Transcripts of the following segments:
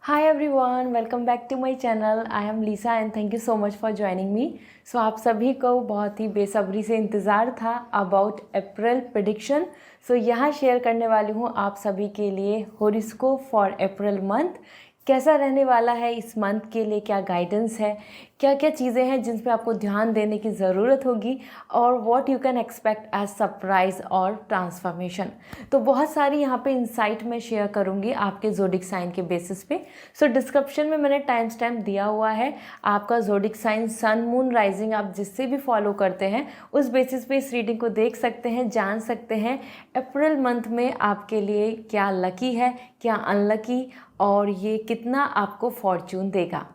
Hi everyone, welcome back to my channel. I am Lisa and thank you so much for joining me. So आप सभी को बहुत ही बेसब्री से इंतज़ार था अबाउट अप्रैल प्रेडिक्शन. सो यहाँ शेयर करने वाली हूँ आप सभी के लिए हॉरोस्कोप फॉर अप्रैल मंथ. कैसा रहने वाला है इस मंथ के लिए, क्या गाइडेंस है, क्या क्या चीज़ें हैं जिन पे आपको ध्यान देने की ज़रूरत होगी और what you can expect as surprise और ट्रांसफॉर्मेशन. तो बहुत सारी यहाँ पे इंसाइट मैं शेयर करूँगी आपके ज़ोडिक साइन के बेसिस पे. सो डिस्क्रिप्शन में मैंने टाइम स्टैम्प दिया हुआ है. आपका zodiac sign sun moon rising आप जिससे भी फॉलो करते हैं उस बेसिस पे इस रीडिंग को देख सकते हैं, जान सकते हैं अप्रैल मंथ में आपके लिए क्या लकी है, क्या अनलकी, और ये कितना आपको फॉर्च्यून देगा.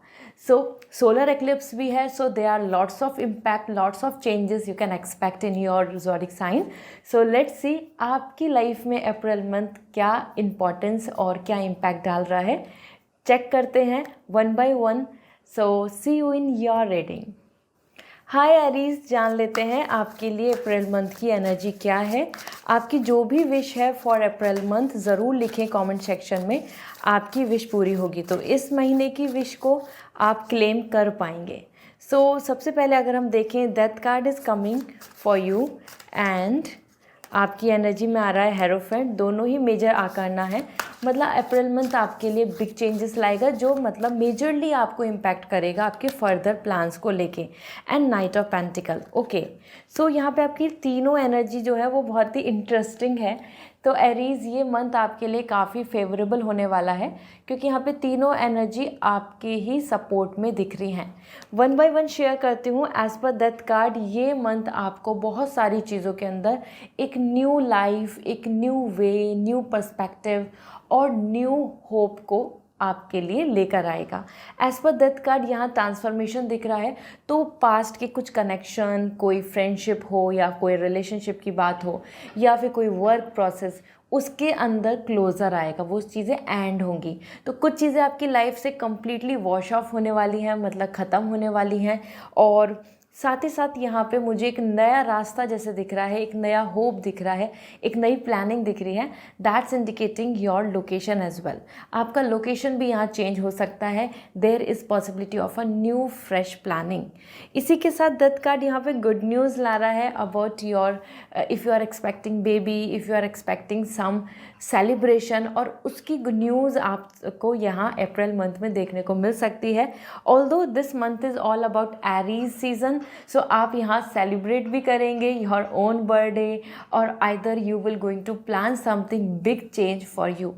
सो सोलर एक्लिप्स भी है, so they are lots of impact, lots of changes you can expect in your zodiac sign. So let's see आपकी लाइफ में अप्रैल मंथ क्या इम्पोर्टेंस और क्या इम्पैक्ट डाल रहा है. चेक करते हैं one by one. So see you in your reading. Hi Aries, जान लेते हैं आपके लिए अप्रैल मंथ की एनर्जी क्या है. आपकी जो भी विश है फॉर अप्रैल मंथ ज़रूर लिखें कमेंट सेक्शन में. आपकी विश पूरी होगी तो इस महीने की विश को आप क्लेम कर पाएंगे. सो सबसे पहले अगर हम देखें, death card is coming for you and आपकी एनर्जी में आ रहा है हेरोफेंट. दोनों ही मेजर आकारना है, मतलब अप्रैल मंथ आपके लिए बिग चेंजेस लाएगा जो मतलब मेजरली आपको इम्पैक्ट करेगा आपके फर्दर प्लान्स को लेके. And knight of pentacle. Okay, so यहाँ पे आपकी तीनों एनर्जी जो है वो बहुत ही इंटरेस्टिंग है. तो एरीज़, ये मंथ आपके लिए काफ़ी फेवरेबल होने वाला है क्योंकि यहाँ पे तीनों एनर्जी आपके ही सपोर्ट में दिख रही हैं. वन बाय वन शेयर करती हूँ. एज़ पर डेथ कार्ड, ये मंथ आपको बहुत सारी चीज़ों के अंदर एक न्यू लाइफ, एक न्यू वे, न्यू पर्सपेक्टिव और न्यू होप को आपके लिए लेकर आएगा. एज़ पर डेथ कार्ड यहाँ ट्रांसफॉर्मेशन दिख रहा है, तो पास्ट के कुछ कनेक्शन, कोई फ्रेंडशिप हो या कोई रिलेशनशिप की बात हो या फिर कोई वर्क प्रोसेस, उसके अंदर क्लोज़र आएगा, वो चीज़ें एंड होंगी. तो कुछ चीज़ें आपकी लाइफ से कम्प्लीटली वॉश ऑफ होने वाली हैं, मतलब ख़त्म होने वाली हैं. और साथ ही साथ यहाँ पे मुझे एक नया रास्ता जैसे दिख रहा है, एक नया होप दिख रहा है, एक नई प्लानिंग दिख रही है. That's indicating your location as well. आपका लोकेशन भी यहाँ चेंज हो सकता है. There is possibility of a new fresh planning. इसी के साथ डेथ कार्ड यहाँ पे गुड न्यूज़ ला रहा है about your, if you are expecting baby, if you are expecting some celebration, और उसकी गुड न्यूज़ आपको यहाँ अप्रैल मंथ में देखने को मिल सकती है. Although this month is all about Aries season, so आप यहाँ सेलिब्रेट भी करेंगे योर ओन बर्थडे, और either you will going to plan something big change for you.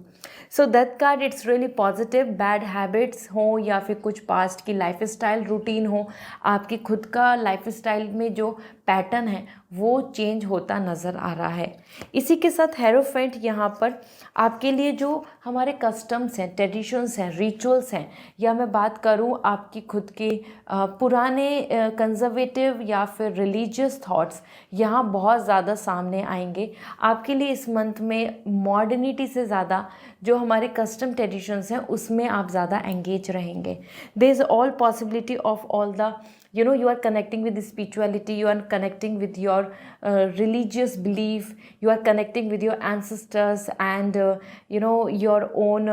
So that card, it's really positive. Bad habits हो या फिर कुछ past की लाइफ स्टाइल रूटीन हो, आपकी खुद का लाइफ स्टाइल में जो पैटर्न है वो चेंज होता नज़र आ रहा है. इसी के साथ हेरोफेंट यहाँ पर आपके लिए जो हमारे कस्टम्स हैं, ट्रेडिशंस हैं, रिचुअल्स हैं, या मैं बात करूँ आपकी खुद के पुराने कंजर्वेटिव या फिर रिलीजियस थॉट्स, यहाँ बहुत ज़्यादा सामने आएंगे. आपके लिए इस मंथ में मॉडर्निटी से ज़्यादा जो हमारे कस्टम ट्रेडिशंस हैं उसमें आप ज़्यादा एंगेज रहेंगे. There is all possibility of all the, you are connecting with the spirituality, you are connecting with your religious belief, you are connecting with your ancestors and your own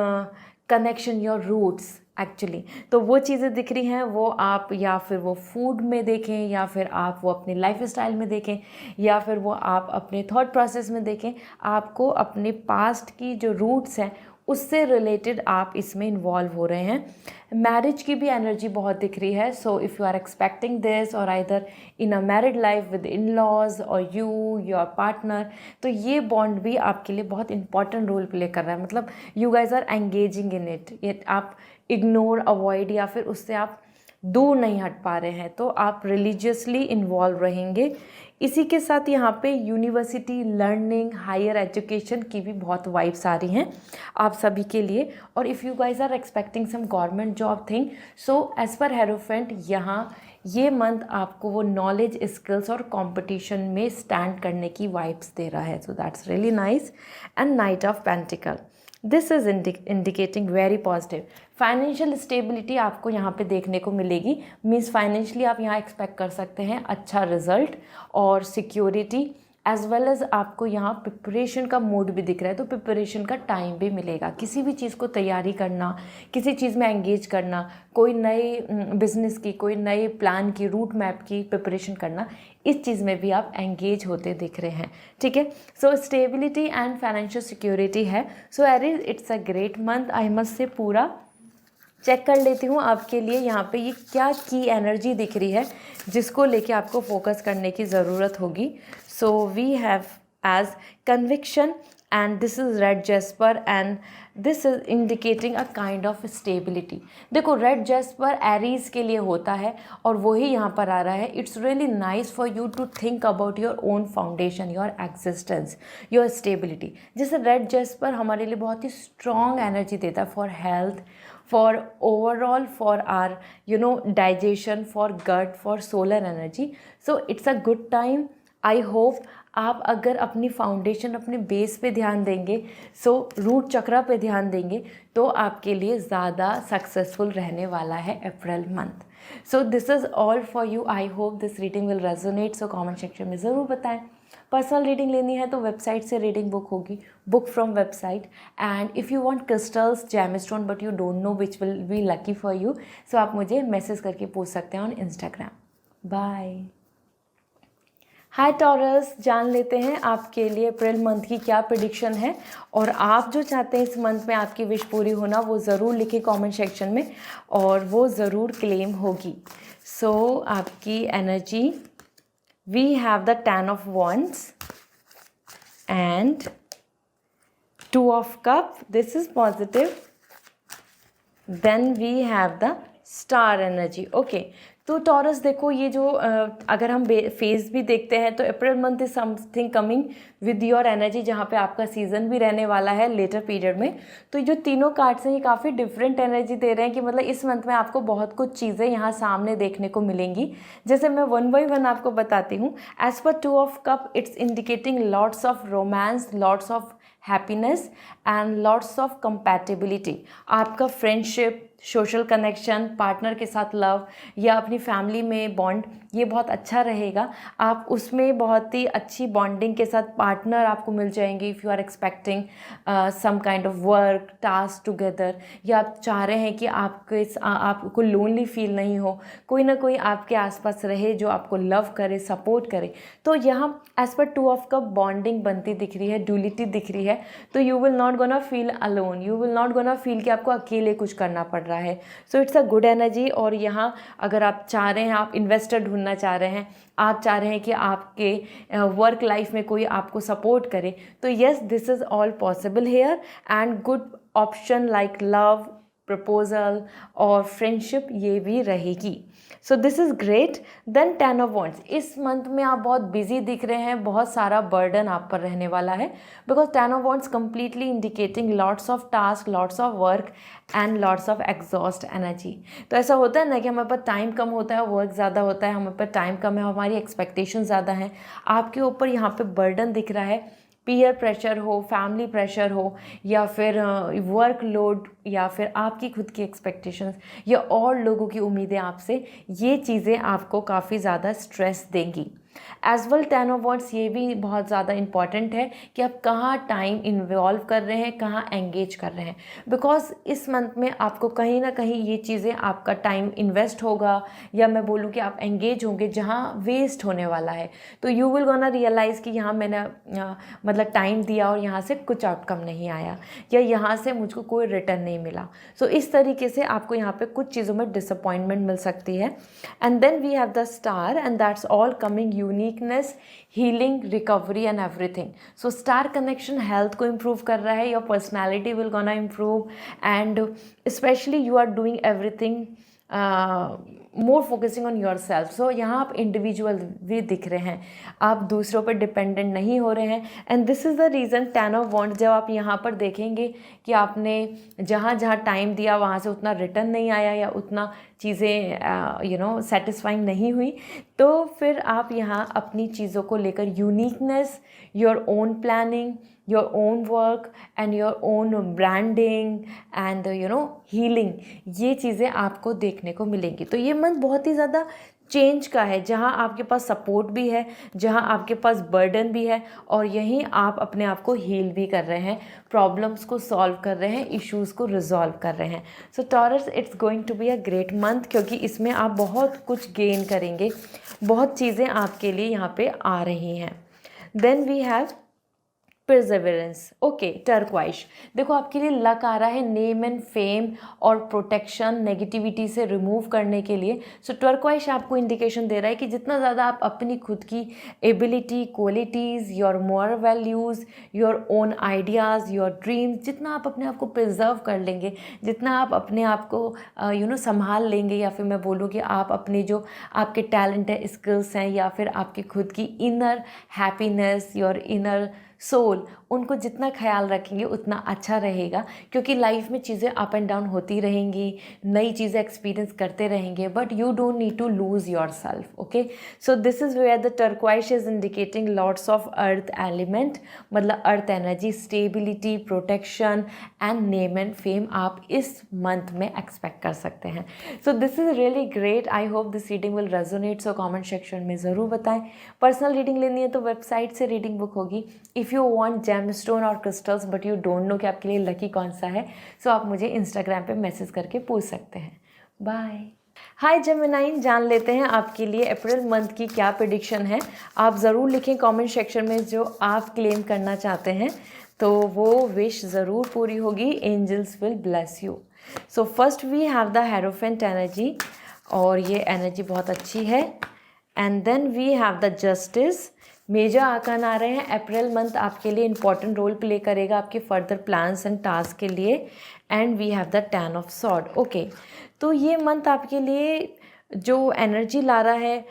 connection, your roots actually. तो वो चीज़ें दिख रही हैं, वो आप या फिर वो फूड में देखें, या फिर आप वो अपनी लाइफ स्टाइल में देखें, या फिर वो आप अपने थॉट प्रोसेस में देखें. आपको अपने पास्ट की जो रूट्स हैं उससे रिलेटेड आप इसमें इन्वॉल्व हो रहे हैं. मैरिज की भी एनर्जी बहुत दिख रही है. So if you are expecting this और either in a married life with in laws और यू योर पार्टनर, तो ये बॉन्ड भी आपके लिए बहुत इंपॉर्टेंट रोल प्ले कर रहा है. मतलब you guys are engaging in it. ये आप इग्नोर, अवॉइड या फिर उससे आप दूर नहीं हट पा रहे हैं, तो आप रिलीजियसली इन्वॉल्व रहेंगे. इसी के साथ यहाँ पे यूनिवर्सिटी, लर्निंग, हायर एजुकेशन की भी बहुत वाइब्स आ रही हैं आप सभी के लिए. और if you guys are expecting some government job thing, so as per hierophant यहाँ ये मंथ आपको वो नॉलेज, स्किल्स और कंपटीशन में स्टैंड करने की वाइब्स दे रहा है. So that's really nice. And knight of pentacle, this is indicating very positive. Financial stability आपको यहाँ पे देखने को मिलेगी. मीन्स फाइनेंशियली आप यहाँ एक्सपेक्ट कर सकते हैं अच्छा रिजल्ट और सिक्योरिटी. एज वेल एज़ आपको यहाँ प्रिपरेशन का मूड भी दिख रहा है, तो प्रिपरेशन का टाइम भी मिलेगा। किसी भी चीज़ को तैयारी करना, किसी चीज़ में एंगेज करना, कोई नए बिजनेस की, कोई नए प्लान की, रूट मैप की प्रिपरेशन करना, इस चीज़ में भी आप एंगेज होते दिख रहे हैं। ठीक है, so stability and financial security है। So Aries, it's a great month, I must say. पूरा चेक कर लेती हूँ आपके लिए यहाँ पे ये क्या की एनर्जी दिख रही है जिसको लेके आपको फोकस करने की ज़रूरत होगी। So we have as conviction and this is red jasper and this is indicating a kind of stability. देखो, रेड जेस्पर एरीज के लिए होता है और वही यहाँ पर आ रहा है। It's really nice for you to think about your own foundation, your existence, your stability. जैसे रेड जेस्पर हमारे लिए बहुत ही स्ट्रॉन्ग एनर्जी देता है for health, for overall, for our digestion, for gut, for solar energy. So it's a good time. I hope आप अगर अपनी फाउंडेशन, अपने बेस पे ध्यान देंगे, सो रूट चक्रा पे ध्यान देंगे, तो आपके लिए ज़्यादा सक्सेसफुल रहने वाला है April month. So this is all for you. I hope this reading will resonate. So comment section में ज़रूर बताएं। पर्सनल रीडिंग लेनी है तो वेबसाइट से रीडिंग बुक होगी, book from website. And if you want crystals, gemstone, but you don't know which will be lucky for you, so आप मुझे मैसेज करके पूछ सकते हैं on Instagram. Bye. Hi Taurus, जान लेते हैं आपके लिए अप्रैल मंथ की क्या प्रेडिक्शन है, और आप जो चाहते हैं इस मंथ में आपकी विश पूरी होना, वो ज़रूर लिखें कमेंट सेक्शन में, और वो ज़रूर क्लेम होगी। सो आपकी energy, we have the 10 of wands and 2 of cup, this is positive. Then we have the star energy. Okay, तो टॉरस देखो, ये जो अगर हम फेज भी देखते हैं तो April month is something coming with your energy, जहाँ पे आपका सीजन भी रहने वाला है लेटर पीरियड में। तो जो तीनों कार्ड्स हैं ये काफ़ी डिफरेंट एनर्जी दे रहे हैं कि मतलब इस मंथ में आपको बहुत कुछ चीज़ें यहाँ सामने देखने को मिलेंगी। जैसे मैं वन बाई वन आपको बताती हूँ। As per 2 of cup, it's indicating lots of romance, lots of happiness and lots of compatibility. आपका फ्रेंडशिप, सोशल कनेक्शन, पार्टनर के साथ लव, या अपनी फैमिली में बॉन्ड, ये बहुत अच्छा रहेगा। आप उसमें बहुत ही अच्छी बॉन्डिंग के साथ पार्टनर आपको मिल जाएंगे। If you are expecting some kind of work task together, या आप चाह रहे हैं कि आपको लोनली फील नहीं हो, कोई ना कोई आपके आसपास रहे जो आपको लव करे, सपोर्ट करे, तो यहाँ as per 2 of cup bonding बनती दिख रही है, ड्यूलिटी दिख रही है। तो you will not gonna feel alone, you will not gonna feel कि आपको अकेले कुछ करना पड़ रहा है। So it's a good energy. और यहाँ अगर आप चाह रहे हैं, आप इन्वेस्टर ढूंढना चाह रहे हैं, आप चाह रहे हैं कि आपके वर्क लाइफ में कोई आपको सपोर्ट करे, तो yes, this is all possible here. And good option like love, proposal और फ्रेंडशिप, ये भी रहेगी। So this is great. Then 10 of wands, इस मंथ में आप बहुत बिजी दिख रहे हैं, बहुत सारा बर्डन आप पर रहने वाला है, because 10 of wands completely indicating lots of task, lots of work and lots of exhaust energy. तो ऐसा होता है ना कि हमारे पास टाइम कम होता है, वर्क ज़्यादा होता है, हमारे पास टाइम कम है, हमारी एक्सपेक्टेशन ज़्यादा है। आपके ऊपर यहाँ पे बर्डन दिख रहा है, पीयर प्रेशर हो, फैमिली प्रेशर हो, या फिर वर्क लोड, या फिर आपकी खुद की एक्सपेक्टेशंस, या और लोगों की उम्मीदें आपसे, ये चीज़ें आपको काफ़ी ज़्यादा स्ट्रेस देंगी। एज वेल 10 of wands, ये भी बहुत ज़्यादा इंपॉर्टेंट है कि आप कहाँ टाइम इन्वॉल्व कर रहे हैं, कहाँ एंगेज कर रहे हैं, बिकॉज इस मंथ में आपको कहीं ना कहीं ये चीज़ें, आपका टाइम इन्वेस्ट होगा, या मैं बोलूँ कि आप एंगेज होंगे जहाँ वेस्ट होने वाला है। तो यू विल गोना रियलाइज़ कि यहाँ मैंने मतलब टाइम दिया और यहाँ से कुछ आउटकम नहीं आया, या यहाँ से मुझको कोई रिटर्न नहीं मिला। सो इस तरीके से आपको यहाँ पे कुछ चीज़ों में डिसअपॉइंटमेंट मिल सकती है। And then we have the star and that's all coming uniqueness, healing, recovery and everything. So star connection health को इम्प्रूव कर रहा है, your personality will gonna improve, and specially you are doing everything more focusing on your self. So यहाँ आप individual भी दिख रहे हैं, आप दूसरों पर डिपेंडेंट नहीं हो रहे हैं। And this is the reason 10 of wands, जब आप यहाँ पर देखेंगे कि आपने जहाँ जहाँ टाइम दिया वहाँ से उतना रिटर्न नहीं आया, या उतना चीज़ें सेटिस्फाइंग नहीं हुई, तो फिर आप यहाँ अपनी चीज़ों को लेकर uniqueness, your own planning, your own work and your own branding and healing, ये चीज़ें आपको देखने को मिलेंगी। तो ये मंथ बहुत ही ज़्यादा चेंज का है, जहाँ आपके पास सपोर्ट भी है, जहाँ आपके पास बर्डन भी है, और यहीं आप अपने आप को हील भी कर रहे हैं, प्रॉब्लम्स को सॉल्व कर रहे हैं, इश्यूज़ को रिजॉल्व कर रहे हैं। So Taurus, it's going to be a great month, क्योंकि इसमें आप बहुत कुछ गेन करेंगे, बहुत चीज़ें आपके लिए यहाँ पे आ रही हैं। Then we have perseverance. Okay, turquoise, देखो आपके लिए लक आ रहा है नेम एंड फेम और प्रोटेक्शन, नेगेटिविटी से रिमूव करने के लिए। सो टर्क्वाइश आपको इंडिकेशन दे रहा है कि जितना ज़्यादा आप अपनी खुद की ability, qualities, your moral values, your own ideas, your dreams, जितना आप अपने आप को प्रिजर्व कर लेंगे, जितना आप अपने आप को संभाल लेंगे, या फिर मैं बोलूँ कि आप अपने जो आपके टैलेंट है, स्किल्स हैं, या फिर आपकी खुद की inner happiness, your inner soul, उनको जितना ख्याल रखेंगे उतना अच्छा रहेगा। क्योंकि लाइफ में चीज़ें अप एंड डाउन होती रहेंगी, नई चीज़ें एक्सपीरियंस करते रहेंगे, but you don't need to lose yourself. Okay, so this is where the turquoise is indicating lots of earth element, मतलब earth energy, stability, protection and name and fame आप इस month में expect कर सकते हैं। So this is really great. I hope this reading will resonate. So comment section में ज़रूर बताएं। पर्सनल रीडिंग लेनी है तो वेबसाइट से रीडिंग बुक होगी। इफ़ यू वांट जेमस्टोन और crystals but you don't know कि आपके लिए लकी कौन सा है, सो आप मुझे इंस्टाग्राम पे मैसेज करके पूछ सकते हैं। बाय। हाय जेमिनाइन, जान लेते हैं आपके लिए अप्रैल मंथ की क्या प्रेडिक्शन है। आप ज़रूर लिखें कमेंट सेक्शन में जो आप क्लेम करना चाहते हैं, तो वो विश ज़रूर पूरी होगी। Angels will bless you. So first we have the hierophant energy, और ये एनर्जी बहुत अच्छी है। And then we have the justice. Major arcana आ रहे हैं। अप्रैल मंथ आपके लिए इंपॉर्टेंट रोल प्ले करेगा आपके फर्दर प्लान्स एंड टास्क के लिए। And we have the 10 of sword. Okay, तो ये मंथ आपके लिए जो एनर्जी ला रहा है,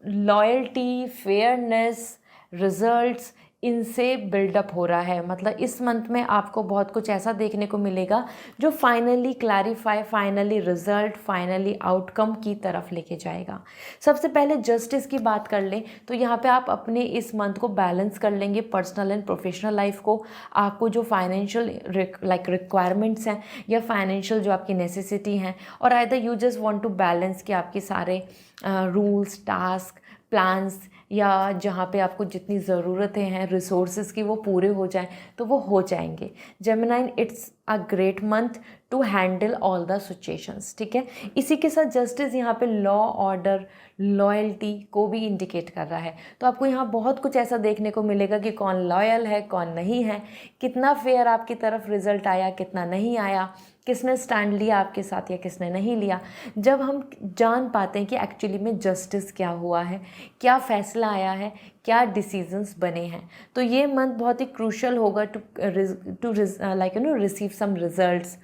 लॉयल्टी, फेयरनेस, रिजल्ट्स, इनसे बिल्डअप हो रहा है। मतलब इस मंथ में आपको बहुत कुछ ऐसा देखने को मिलेगा जो finally clarify, finally result, finally outcome की तरफ लेके जाएगा। सबसे पहले जस्टिस की बात कर लें तो यहाँ पे आप अपने इस मंथ को बैलेंस कर लेंगे, पर्सनल एंड प्रोफेशनल लाइफ को। आपको जो फाइनेंशियल रिक्वायरमेंट्स हैं या फाइनेंशियल जो आपकी नेसेसिटी हैं, और either you just want to balance कि आपके सारे रूल्स, टास्क, प्लान्स, या जहाँ पे आपको जितनी ज़रूरतें हैं रिसोर्सेज की वो पूरे हो जाएं, तो वो हो जाएंगे। Gemini, it's a great month to handle all the situations. ठीक है, इसी के साथ जस्टिस यहाँ पे लॉ, ऑर्डर, लॉयल्टी को भी इंडिकेट कर रहा है। तो आपको यहाँ बहुत कुछ ऐसा देखने को मिलेगा कि कौन लॉयल है, कौन नहीं है, कितना फेयर आपकी तरफ रिजल्ट आया, कितना नहीं आया, किसने स्टैंड लिया आपके साथ या किसने नहीं लिया। जब हम जान पाते हैं कि एक्चुअली में जस्टिस क्या हुआ है, क्या फैसला आया है, क्या डिसीजंस बने हैं, तो ये मंथ बहुत ही क्रूशल होगा to receive some results,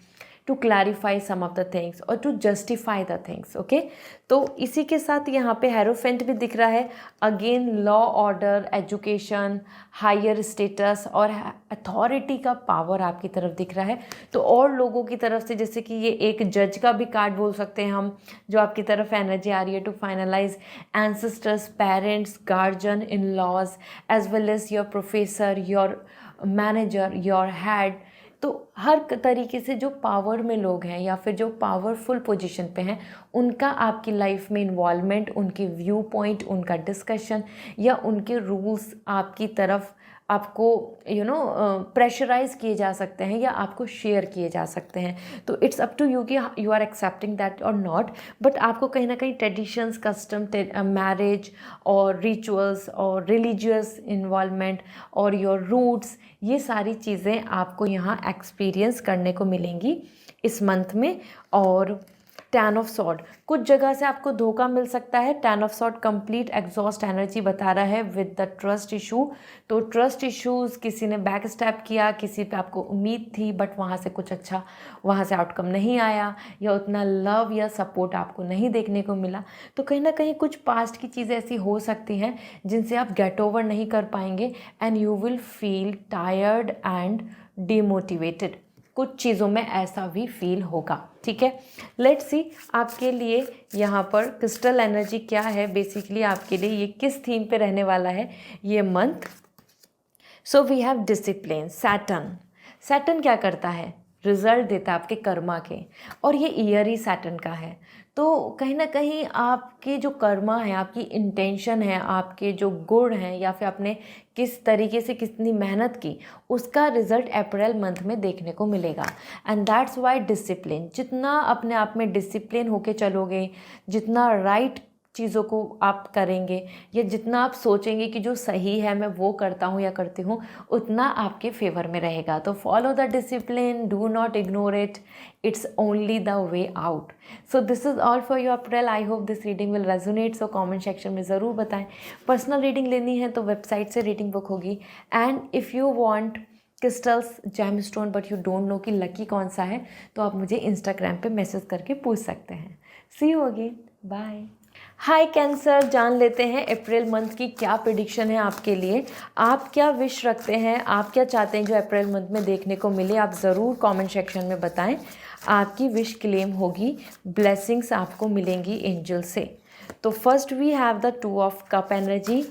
to clarify some of the things और to justify the things. Okay, तो इसी के साथ यहाँ पे हेरोफेंट भी दिख रहा है। Again law, order, education, higher status और अथॉरिटी का पावर आपकी तरफ दिख रहा है। तो और लोगों की तरफ से, जैसे कि ये एक जज का भी कार्ड बोल सकते हैं हम, जो आपकी तरफ एनर्जी आ रही है to finalise ancestors, parents, guardian, in laws, as well as your professor, your manager, your head. तो हर तरीके से जो पावर में लोग हैं या फिर जो पावरफुल पोजीशन पे हैं, उनका आपकी लाइफ में इन्वॉल्वमेंट, उनके व्यू पॉइंट, उनका डिस्कशन या उनके रूल्स आपकी तरफ आपको प्रेशराइज किए जा सकते हैं या आपको शेयर किए जा सकते हैं। तो इट्स अप टू यू कि यू आर एक्सेप्टिंग दैट और नॉट, बट आपको कहीं ना कहीं ट्रेडिशंस, कस्टम, मैरिज और रिचुअल्स और रिलीजियस इन्वॉल्वमेंट और योर रूट्स, ये सारी चीज़ें आपको यहाँ एक्सपीरियंस करने को मिलेंगी इस मंथ में। और 10 ऑफ सॉर्ड, कुछ जगह से आपको धोखा मिल सकता है। 10 of sword complete exhaust energy बता रहा है विद द ट्रस्ट इशू। तो ट्रस्ट इश्यूज़, किसी ने बैक स्टेप किया, किसी पे आपको उम्मीद थी बट वहाँ से कुछ अच्छा, वहाँ से आउटकम नहीं आया, या उतना लव या सपोर्ट आपको नहीं देखने को मिला। तो कहीं ना कहीं कुछ पास्ट की चीज़ें ऐसी हो सकती हैं जिनसे आप गेट ओवर नहीं कर पाएंगे and you will feel tired and demotivated. कुछ चीज़ों में ऐसा भी फील होगा। ठीक है, लेट्स सी आपके लिए यहाँ पर क्रिस्टल एनर्जी क्या है, बेसिकली आपके लिए ये किस थीम पे रहने वाला है ये मंथ। So we have discipline. Saturn क्या करता है? रिजल्ट देता है आपके कर्मा के, और ये ईयर ही सैटर्न का है। तो कहीं ना कहीं आपके जो कर्मा है, आपकी इंटेंशन है, आपके जो गुण हैं, या फिर आपने किस तरीके से कितनी मेहनत की, उसका रिजल्ट अप्रैल मंथ में देखने को मिलेगा। एंड दैट्स वाई डिसिप्लिन, जितना अपने आप में डिसिप्लिन होके चलोगे, जितना राइट चीज़ों को आप करेंगे, या जितना आप सोचेंगे कि जो सही है मैं वो करता हूँ या करती हूँ, उतना आपके फेवर में रहेगा। तो follow the discipline, do not ignore it, it's only the way out. So this is all for your April. I hope this reading will resonate. So comment section में ज़रूर बताएं। पर्सनल रीडिंग लेनी है तो website से reading book होगी। And if you want crystals, gem stone, but you don't know कि lucky कौन सा है, तो आप मुझे इंस्टाग्राम पे मैसेज करके पूछ सकते हैं। See you again, bye. Hi Cancer, जान लेते हैं अप्रैल मंथ की क्या प्रिडिक्शन है आपके लिए। आप क्या विश रखते हैं, आप क्या चाहते हैं जो अप्रैल मंथ में देखने को मिले, आप ज़रूर कमेंट सेक्शन में बताएं। आपकी विश क्लेम होगी, ब्लेसिंग्स आपको मिलेंगी एंजल से। तो first we have the 2 of cup energy,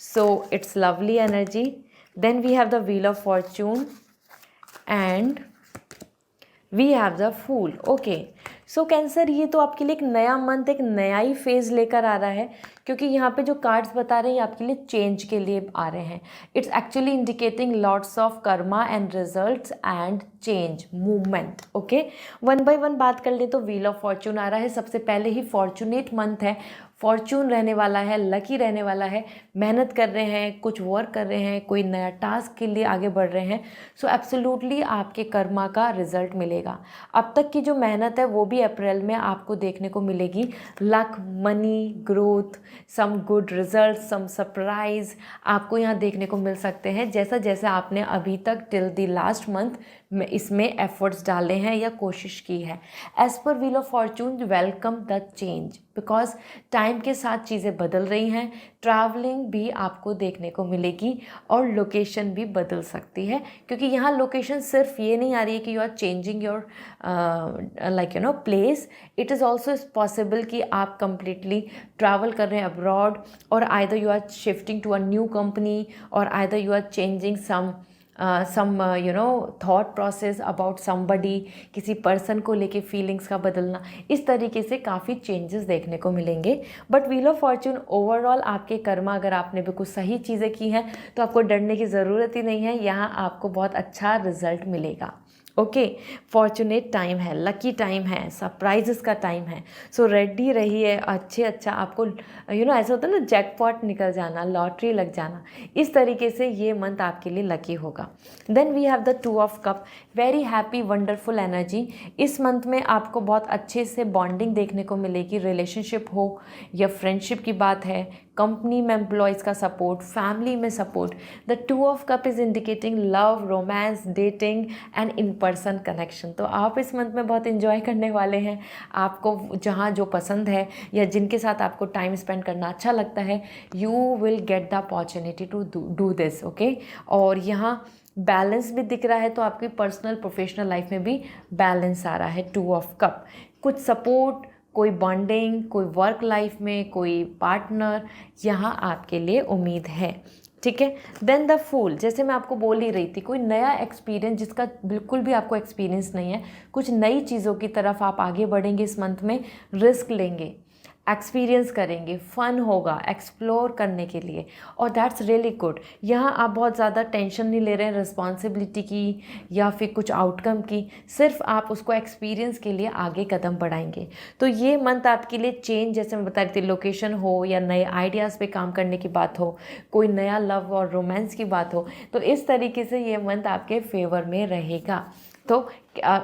so it's lovely energy. Then we have the wheel of fortune and we have the fool. Okay, so Cancer, ये तो आपके लिए एक नया मंथ, एक नया ही फेज़ लेकर आ रहा है, क्योंकि यहाँ पे जो कार्ड्स बता रहे हैं ये आपके लिए चेंज के लिए आ रहे हैं। It's actually indicating lots of Karma and results and change, movement. Okay, one by one बात कर ले तो व्हील ऑफ फॉर्चून आ रहा है। सबसे पहले ही फॉर्चुनेट मंथ है, फॉर्चून रहने वाला है, लकी रहने वाला है। मेहनत कर रहे हैं, कुछ वर्क कर रहे हैं, कोई नया टास्क के लिए आगे बढ़ रहे हैं, सो एब्सोल्युटली आपके कर्मा का रिजल्ट मिलेगा। अब तक की जो मेहनत है वो भी अप्रैल में आपको देखने को मिलेगी। Luck, money, growth, some good result, some surprise आपको यहाँ देखने को मिल सकते हैं, जैसा जैसा आपने अभी तक टिल द लास्ट मंथ में इसमें एफर्ट्स डाले हैं या कोशिश की है। As per wheel of fortune, welcome the change, because time के साथ चीज़ें बदल रही हैं। ट्रैवलिंग भी आपको देखने को मिलेगी और लोकेशन भी बदल सकती है, क्योंकि यहाँ लोकेशन सिर्फ ये नहीं आ रही है कि you are changing your like you know place, it is also possible कि आप कंप्लीटली ट्रैवल कर रहे हैं अब्रॉड, और either you are shifting to a new company, और either you are changing some thought process about somebody, किसी person को लेके फीलिंग्स का बदलना, इस तरीके से काफ़ी चेंजेस देखने को मिलेंगे। But wheel of Fortune overall आपके कर्मा, अगर आपने बिल्कुल सही चीज़ें की हैं तो आपको डरने की ज़रूरत ही नहीं है, यहाँ आपको बहुत अच्छा रिजल्ट मिलेगा। ओके, फॉर्चुनेट टाइम है, लकी टाइम है, सरप्राइजेस का टाइम है। सो रेडी रहिए, अच्छा आपको ऐसा होता है ना, जैकपॉट निकल जाना, लॉटरी लग जाना, इस तरीके से ये मंथ आपके लिए लकी होगा। Then we have the 2 of cup, very happy wonderful energy. इस मंथ में आपको बहुत अच्छे से बॉन्डिंग देखने को मिलेगी, रिलेशनशिप हो या फ्रेंडशिप की बात है, कंपनी में एम्प्लॉयज़ का सपोर्ट, फैमिली में support. The 2 of cup is indicating love, romance, dating and in person connection. तो आप इस मंथ में बहुत इन्जॉय करने वाले हैं। आपको जहाँ जो पसंद है या जिनके साथ आपको टाइम स्पेंड करना अच्छा लगता है, you will get the opportunity to do this. Okay, और यहाँ बैलेंस भी दिख रहा है, तो आपकी पर्सनल प्रोफेशनल लाइफ में भी बैलेंस आ रहा है। 2 ऑफ कप, कुछ सपोर्ट, कोई बॉन्डिंग, कोई वर्क लाइफ में कोई पार्टनर यहाँ आपके लिए उम्मीद है। ठीक है, देन द फूल, जैसे मैं आपको बोल ही रही थी, कोई नया एक्सपीरियंस जिसका बिल्कुल भी आपको एक्सपीरियंस नहीं है, कुछ नई चीज़ों की तरफ आप आगे बढ़ेंगे इस मंथ में, रिस्क लेंगे, एक्सपीरियंस करेंगे, फ़न होगा एक्सप्लोर करने के लिए, और दैट्स रियली गुड। यहाँ आप बहुत ज़्यादा टेंशन नहीं ले रहे हैं रिस्पॉन्सिबिलिटी की या फिर कुछ आउटकम की, सिर्फ आप उसको एक्सपीरियंस के लिए आगे कदम बढ़ाएंगे। तो ये मंथ आपके लिए चेंज, जैसे मैं बता रही थी, लोकेशन हो या नए आइडियाज़ पे काम करने की बात हो, कोई नया लव और रोमांस की बात हो, तो इस तरीके से ये मंथ आपके फेवर में रहेगा। तो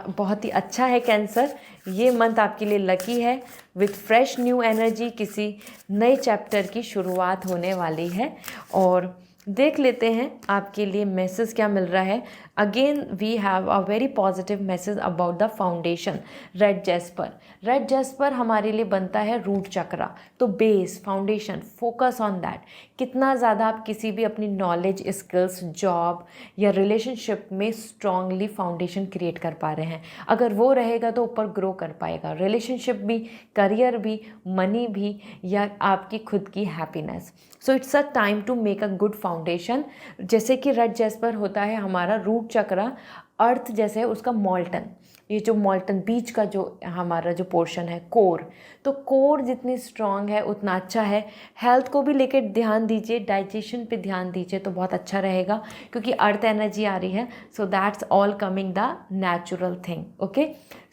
बहुत ही अच्छा है कैंसर, ये मंथ आपके लिए लकी है। विथ फ्रेश न्यू एनर्जी किसी नए चैप्टर की शुरुआत होने वाली है। और देख लेते हैं आपके लिए मैसेज क्या मिल रहा है। Again we have a very positive message about the foundation, red jasper. Red jasper हमारे लिए बनता है रूट चक्रा, तो base, foundation, focus on that. कितना ज़्यादा आप किसी भी अपनी नॉलेज, स्किल्स, जॉब या रिलेशनशिप में स्ट्रांगली फाउंडेशन क्रिएट कर पा रहे हैं, अगर वो रहेगा तो ऊपर ग्रो कर पाएगा, रिलेशनशिप भी, करियर भी, मनी भी, या आपकी खुद की happiness. So it's a time to make a good foundation. जैसे कि रेड जेस्पर होता है हमारा रूट चक्रा, अर्थ जैसे है उसका मॉल्टन, ये जो मॉल्टन बीच का जो हमारा जो पोर्शन है कोर, तो कोर जितनी स्ट्रांग है उतना अच्छा है। हेल्थ को भी लेकर ध्यान दीजिए, डाइजेशन पे ध्यान दीजिए तो बहुत अच्छा रहेगा, क्योंकि अर्थ एनर्जी आ रही है। So that's all coming the natural thing. Okay,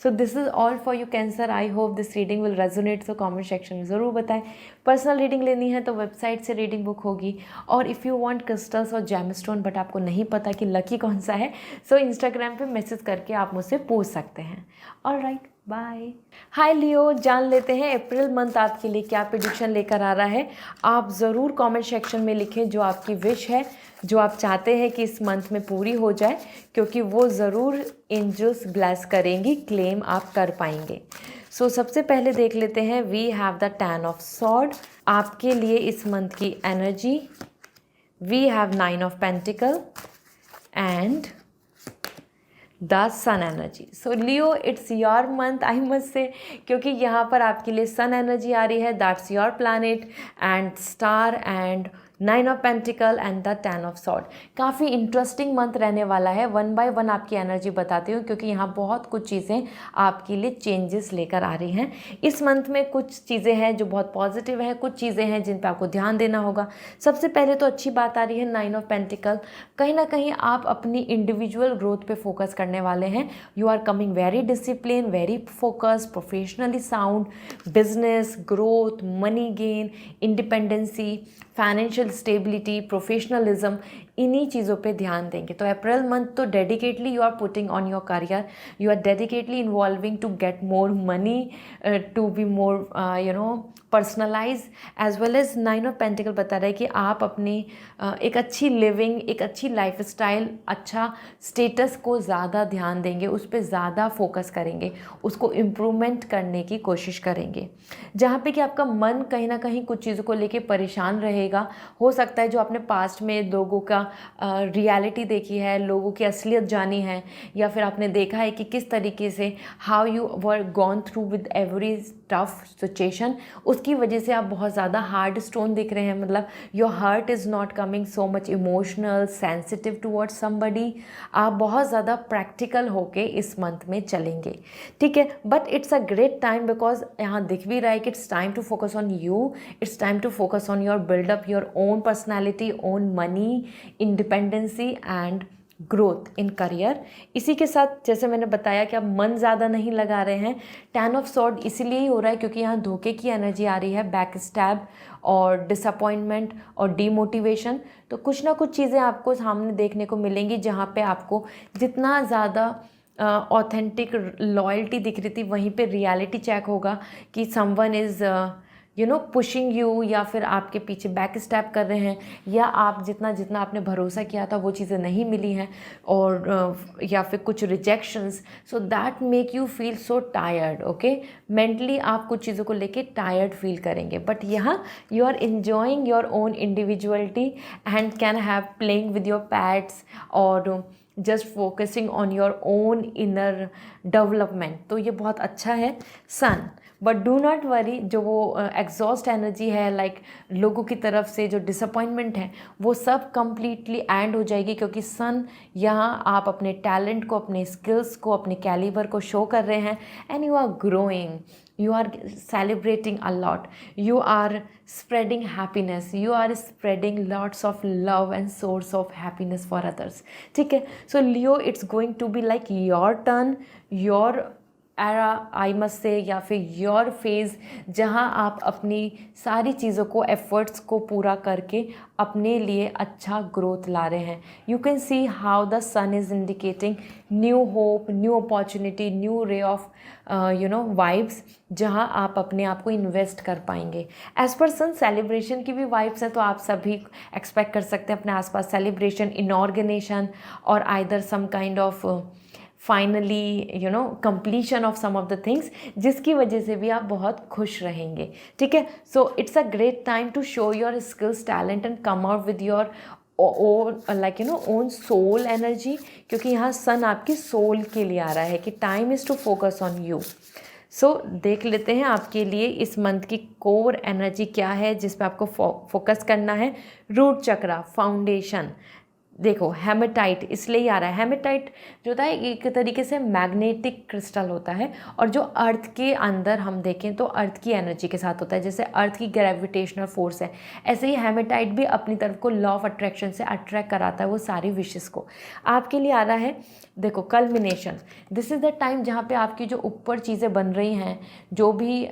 so this is all for you cancer. I hope this reading will resonate, so comment section में ज़रूर बताएं। पर्सनल रीडिंग लेनी है तो वेबसाइट से रीडिंग बुक होगी, और इफ़ यू वांट क्रिस्टल्स और जेमस्टोन बट आपको नहीं पता कि लकी कौन सा है, सो इंस्टाग्राम पे मैसेज करके आप मुझसे पूछ सकते हैं। Alright, bye. हाय लियो, जान लेते हैं अप्रैल मंथ आपके लिए क्या प्रेडिक्शन लेकर आ रहा है। आप ज़रूर कमेंट सेक्शन में लिखें जो आपकी विश है, जो आप चाहते हैं कि इस मंथ में पूरी हो जाए, क्योंकि वो ज़रूर एंजल्स ब्लेस करेंगी, क्लेम आप कर पाएंगे। सो सबसे पहले देख लेते हैं, we have the 10 of sword आपके लिए इस मंथ की energy. We have 9 of pentacle and the sun energy. So Leo, it's your month I must say, क्योंकि यहाँ पर आपके लिए सन एनर्जी आ रही है, that's your planet and star and 9 of pentacle and the 10 of sword. काफ़ी interesting month रहने वाला है। 1 बाय 1 आपकी एनर्जी बताती हूँ, क्योंकि यहाँ बहुत कुछ चीज़ें आपके लिए चेंजेस लेकर आ रही हैं। इस मंथ में कुछ चीज़ें हैं जो बहुत पॉजिटिव हैं, कुछ चीज़ें हैं जिन पर आपको ध्यान देना होगा। सबसे पहले तो अच्छी बात आ रही है 9 ऑफ पेंटिकल, कहीं ना कहीं आप अपनी इंडिविजुअल ग्रोथ पे फोकस करने वाले हैं। You are coming very discipline, very focus, professionally sound, business growth, money gain, independency, financial stability, professionalism, इन्हीं चीज़ों पे ध्यान देंगे। तो अप्रैल मंथ तो dedicatedly you are putting on your career, you are dedicatedly involving to get more money, to be more personalise, as well as 9 of pentacle बता रहा है कि आप अपनी एक अच्छी लिविंग, एक अच्छी लाइफ स्टाइल, अच्छा स्टेटस को ज़्यादा ध्यान देंगे, उस पर ज़्यादा फोकस करेंगे, उसको इम्प्रूवमेंट करने की कोशिश करेंगे। जहाँ पे कि आपका मन कहीं ना कहीं कुछ चीज़ों को लेके परेशान रहेगा। हो सकता है जो आपने पास्ट में लोगों का रियलिटी देखी है, लोगों की असलियत जानी है, या फिर आपने देखा है कि किस तरीके से how you were gone through with every tough situation, उसकी वजह से आप बहुत ज़्यादा हार्ड स्टोन दिख रहे हैं। मतलब your heart is not coming so much emotional sensitive towards somebody. आप बहुत ज़्यादा प्रैक्टिकल होके इस मंथ में चलेंगे, ठीक है। But it's a great time, because यहाँ दिख भी रहा है कि it's time to focus on you, it's time to focus on your build up your own personality, own money, independency and growth in career. इसी के साथ जैसे मैंने बताया कि आप मन ज़्यादा नहीं लगा रहे हैं। 10 ऑफ सॉर्ड इसीलिए ही हो रहा है क्योंकि यहाँ धोखे की एनर्जी आ रही है, बैक स्टैब और डिसअपॉइंटमेंट और डीमोटिवेशन। तो कुछ ना कुछ चीज़ें आपको सामने देखने को मिलेंगी जहाँ पे आपको जितना ज़्यादा ऑथेंटिक लॉयल्टी दिख रही थी, वहीं पे रियलिटी चेक होगा कि समवन इज़ पुशिंग यू, या फिर आपके पीछे बैक स्टैप कर रहे हैं, या आप जितना जितना आपने भरोसा किया था वो चीज़ें नहीं मिली हैं, और या फिर कुछ rejections. So that make you feel so tired. Okay, mentally आप कुछ चीज़ों को लेके टायर्ड फील करेंगे, बट यहाँ you are enjoying your own individuality and can have playing with your pets और just focusing on your own inner development. तो ये बहुत अच्छा है sun. But do not worry, जो वो एग्जॉस्ट एनर्जी है, लाइक लोगों की तरफ से जो डिसअपॉइंटमेंट है, वो सब कम्प्लीटली एंड हो जाएगी, क्योंकि सन यहाँ आप अपने टैलेंट को, अपने स्किल्स को, अपने कैलिबर को शो कर रहे हैं, and you are growing, you are celebrating a lot, you are spreading happiness, you are spreading lots of love and source of happiness for others, ठीक है। So Leo, it's going to be like your turn, your era I must से, या फिर your phase, जहाँ आप अपनी सारी चीज़ों को, एफर्ट्स को पूरा करके अपने लिए अच्छा ग्रोथ ला रहे हैं। You can see how the sun is indicating new hope, new opportunity, new ray of vibes, जहाँ आप अपने आप को इन्वेस्ट कर पाएंगे। एज पर सन सेलिब्रेशन की भी वाइब्स हैं, तो आप सभी एक्सपेक्ट कर सकते हैं अपने आसपास सेलिब्रेशन, इनऑर्गेनेशन और either some kind of finally completion of some of the things, जिसकी वजह से भी आप बहुत खुश रहेंगे, ठीक है। So it's a great time to show your skills, talent and come out with your own soul energy, क्योंकि यहाँ सन आपकी सोल के लिए आ रहा है कि time is to focus on you. So देख लेते हैं आपके लिए इस मंथ की कोर एनर्जी क्या है, जिस पे आपको फोकस करना है। रूट चक्रा, फाउंडेशन, देखो हेमेटाइट इसलिए ही आ रहा है। हेमेटाइट जो होता है एक तरीके से मैग्नेटिक क्रिस्टल होता है, और जो अर्थ के अंदर हम देखें तो अर्थ की एनर्जी के साथ होता है। जैसे अर्थ की ग्रेविटेशनल फोर्स है, ऐसे ही हेमेटाइट भी अपनी तरफ को लॉ ऑफ अट्रैक्शन से अट्रैक्ट कराता है वो सारी विशेस को। आपके लिए आ रहा है देखो culmination. This is the time जहाँ पे आपकी जो ऊपर चीज़ें बन रही हैं, जो भी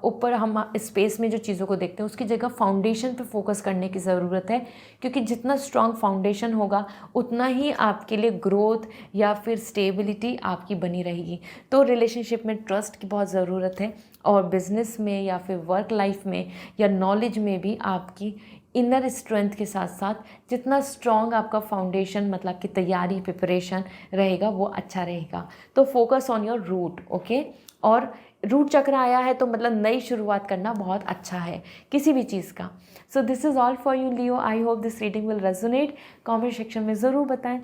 ऊपर हम स्पेस में जो चीज़ों को देखते हैं उसकी जगह फाउंडेशन पे फोकस करने की ज़रूरत है, क्योंकि जितना स्ट्रॉन्ग फाउंडेशन होगा उतना ही आपके लिए ग्रोथ या फिर स्टेबिलिटी आपकी बनी रहेगी। तो रिलेशनशिप में ट्रस्ट की बहुत ज़रूरत है, और बिजनेस में या फिर वर्क लाइफ में या नॉलेज में भी आपकी इनर स्ट्रेंथ के साथ साथ जितना स्ट्रॉन्ग आपका फाउंडेशन मतलब कि तैयारी प्रिपरेशन रहेगा वो अच्छा रहेगा। तो focus on your root, okay. और रूट चक्र आया है तो मतलब नई शुरुआत करना बहुत अच्छा है किसी भी चीज़ का। सो this is all for you Leo. I hope this reading will resonate. Comment section में ज़रूर बताएं।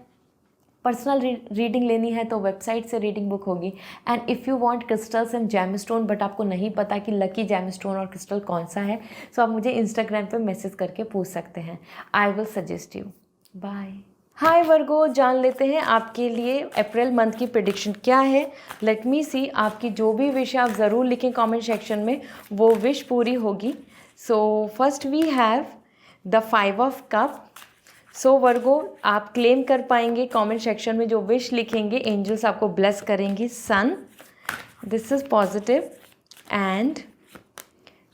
पर्सनल रीडिंग लेनी है तो वेबसाइट से रीडिंग बुक होगी। And if you want crystals and gemstone but आपको नहीं पता कि लकी जेमस्टोन और क्रिस्टल कौन सा है, सो आप मुझे इंस्टाग्राम पे मैसेज करके पूछ सकते हैं। I will suggest you. Bye. Hi Virgo, जान लेते हैं आपके लिए अप्रैल मंथ की प्रेडिक्शन क्या है। लेट मी सी। आपकी जो भी विश है आप ज़रूर लिखें कमेंट सेक्शन में, वो विश पूरी होगी। So first we have the 5 of cup. So Virgo, आप क्लेम कर पाएंगे कमेंट सेक्शन में जो विश लिखेंगे, एंजल्स आपको ब्लेस करेंगी। Sun, this is positive. And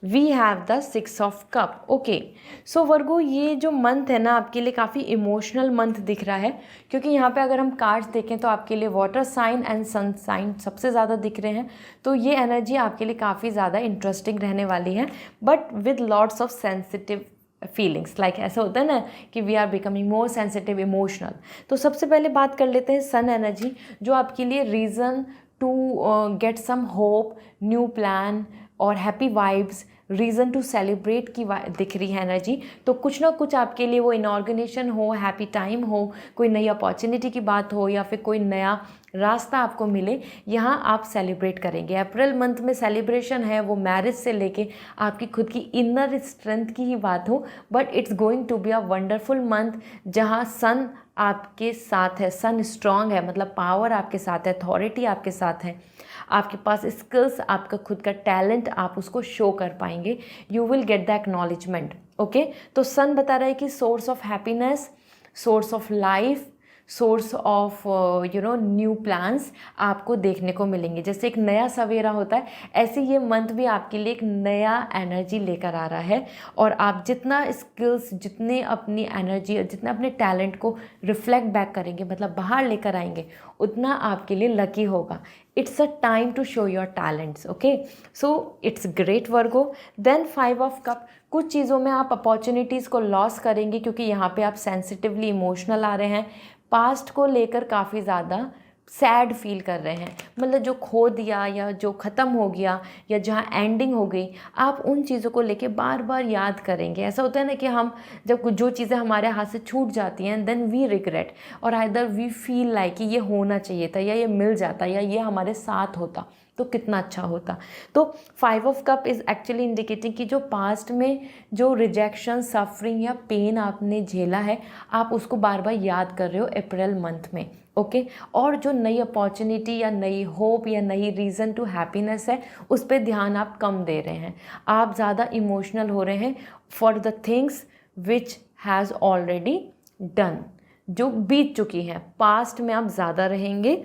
we have the 6 of cup. Okay, so Virgo, ये जो मंथ है ना आपके लिए काफ़ी इमोशनल मंथ दिख रहा है, क्योंकि यहाँ पे अगर हम कार्ड्स देखें तो आपके लिए water sign and sun sign सबसे ज़्यादा दिख रहे हैं। तो ये एनर्जी आपके लिए काफ़ी ज़्यादा इंटरेस्टिंग रहने वाली है, but with lots of sensitive feelings. Like ऐसा होता है ना कि we are becoming more sensitive emotional. तो सबसे पहले बात कर लेते हैं सन एनर्जी, जो आपके लिए reason to get some hope, new plan और happy vibes, reason to celebrate की दिख रही है एनर्जी। तो कुछ ना कुछ आपके लिए वो इनऑर्गेनाइजेशन हो, हैप्पी टाइम हो, कोई नई अपॉर्चुनिटी की बात हो, या फिर कोई नया रास्ता आपको मिले, यहाँ आप सेलिब्रेट करेंगे। अप्रैल मंथ में सेलिब्रेशन है वो मैरिज से लेके आपकी खुद की इनर स्ट्रेंथ की ही बात हो, but it's going to be a wonderful month जहाँ सन आपके साथ है। सन स्ट्रांग है, मतलब पावर आपके साथ है, अथॉरिटी आपके साथ है, आपके पास स्किल्स, आपका खुद का टैलेंट, आप उसको शो कर पाएंगे। You will get the acknowledgement. Okay, तो सन बता रहा है कि source of happiness, source of life, source of new plans आपको देखने को मिलेंगे। जैसे एक नया सवेरा होता है, ऐसे ये मंथ भी आपके लिए एक नया एनर्जी लेकर आ रहा है। और आप जितना स्किल्स, जितने अपनी एनर्जी और जितना अपने टैलेंट को रिफ्लेक्ट बैक करेंगे, मतलब बाहर लेकर आएंगे, उतना आपके लिए लकी होगा। It's a time to show your talents. Okay, so it's great Virgo. Then 5 of cup, कुछ चीज़ों में आप अपॉर्चुनिटीज़ को लॉस करेंगे, क्योंकि यहाँ पे आप सेंसिटिवली इमोशनल आ रहे हैं। पास्ट को लेकर काफ़ी ज़्यादा सैड फील कर रहे हैं, मतलब जो खो दिया या जो ख़त्म हो गया या जहाँ एंडिंग हो गई, आप उन चीज़ों को लेके बार बार याद करेंगे। ऐसा होता है ना कि हम जब जो चीज़ें हमारे हाथ से छूट जाती हैं, देन वी रिग्रेट, और आइदर वी फील लाइक कि ये होना चाहिए था, या ये मिल जाता, या ये हमारे साथ होता तो कितना अच्छा होता। तो 5 of cup is actually indicating कि जो पास्ट में जो रिजेक्शन, सफरिंग या पेन आपने झेला है, आप उसको बार बार याद कर रहे हो अप्रैल मंथ में। ओके, और जो नई अपॉर्चुनिटी या नई होप या नई रीज़न टू हैप्पीनेस है, उस पर ध्यान आप कम दे रहे हैं। आप ज़्यादा इमोशनल हो रहे हैं for the things which has already done, जो बीत चुकी हैं। पास्ट में आप ज़्यादा रहेंगे।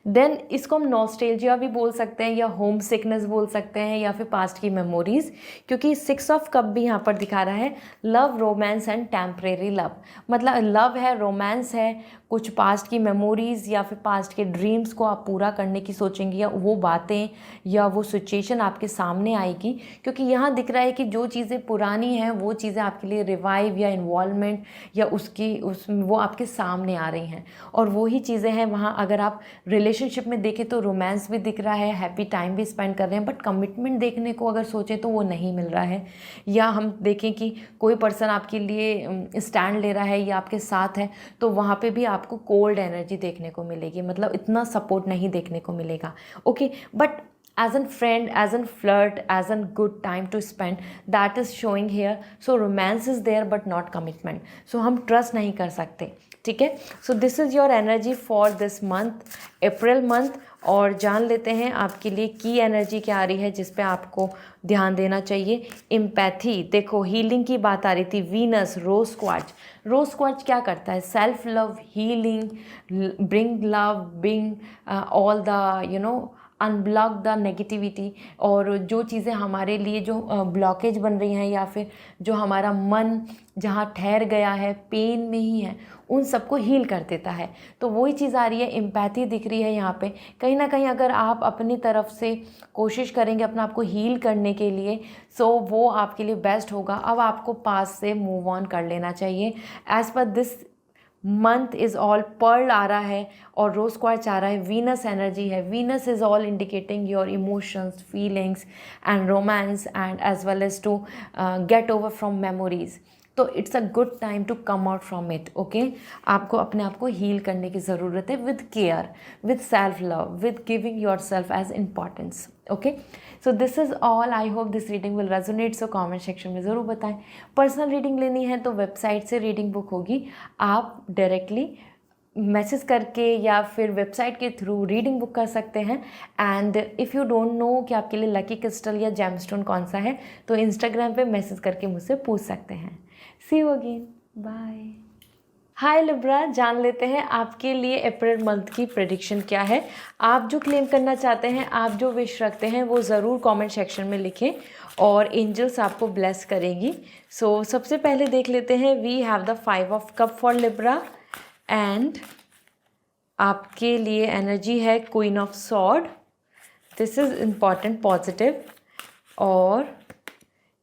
देन इसको हम नॉस्टैल्जिया भी बोल सकते हैं, या होम सिकनेस बोल सकते हैं, या फिर पास्ट की मेमोरीज़, क्योंकि 6 ऑफ कप भी यहाँ पर दिखा रहा है love, romance and temporary love. मतलब लव है, रोमांस है, कुछ पास्ट की मेमोरीज़ या फिर पास्ट के ड्रीम्स को आप पूरा करने की सोचेंगे, या वो बातें या वो सिचुएशन आपके सामने आएगी। क्योंकि यहाँ दिख रहा है कि जो चीज़ें पुरानी हैं वो चीज़ें आपके लिए रिवाइव या इन्वॉल्वमेंट या वो आपके सामने आ रही हैं, और वही चीज़ें हैं वहाँ। अगर आप रिलेशनशिप में देखें तो रोमांस भी दिख रहा है, हैप्पी टाइम भी स्पेंड कर रहे हैं, बट कमिटमेंट देखने को अगर सोचें तो वो नहीं मिल रहा है। या हम देखें कि कोई पर्सन आपके लिए स्टैंड ले रहा है या आपके साथ है, तो वहाँ पे भी आपको कोल्ड एनर्जी देखने को मिलेगी, मतलब इतना सपोर्ट नहीं देखने को मिलेगा। Okay, but as a friend, as a flirt, as a good time to spend, that is showing here. So romance is there but not commitment. So हम trust नहीं कर सकते, ठीक है. So this is your energy for this month, April month. और जान लेते हैं आपके लिए की एनर्जी क्या आ रही है जिस पे आपको ध्यान देना चाहिए. एम्पैथी, देखो हीलिंग की बात आ रही थी. वीनस, रोज क्वार्ट्ज. रोज क्वार्ट्ज क्या करता है? Self love, healing, bring love, bring all the unblock the negativity. और जो चीज़ें हमारे लिए जो ब्लॉकेज बन रही हैं या फिर जो हमारा मन जहाँ ठहर गया है, पेन में ही है, उन सबको हील कर देता है. तो वही चीज़ आ रही है, एम्पैथी दिख रही है यहाँ पे. कहीं ना कहीं अगर आप अपनी तरफ से कोशिश करेंगे अपने आप को हील करने के लिए, सो वो आपके लिए बेस्ट होगा. अब आपको पास से मूव ऑन कर लेना चाहिए. As per this month is all pearl आ रहा है और रोज क्वार्ट्ज आ रहा है. वीनस एनर्जी है. Venus is all indicating your emotions, feelings and romance and as well as to get over from memories. तो it's a good time to come out from it. Okay, आपको अपने आप को heal करने की ज़रूरत है with care, with self love, with giving yourself as importance. Okay, so this is all. I hope this reading will resonate. So comment section में ज़रूर बताएं. पर्सनल रीडिंग लेनी है तो वेबसाइट से रीडिंग बुक होगी. आप डायरेक्टली मैसेज करके या फिर वेबसाइट के थ्रू रीडिंग बुक कर सकते हैं. And if you don't know कि आपके लिए लकी क्रिस्टल या जेमस्टोन कौन सा है, तो इंस्टाग्राम पे मैसेज करके मुझसे पूछ सकते हैं. See you again, bye. Hi Libra, जान लेते हैं आपके लिए अप्रैल मंथ की प्रेडिक्शन क्या है. आप जो क्लेम करना चाहते हैं, आप जो विश रखते हैं, वो ज़रूर कमेंट सेक्शन में लिखें और एंजल्स आपको ब्लेस करेंगी. सो सबसे पहले देख लेते हैं. We have the 5 of cup for Libra and आपके लिए एनर्जी है queen of sword. This is important, positive. और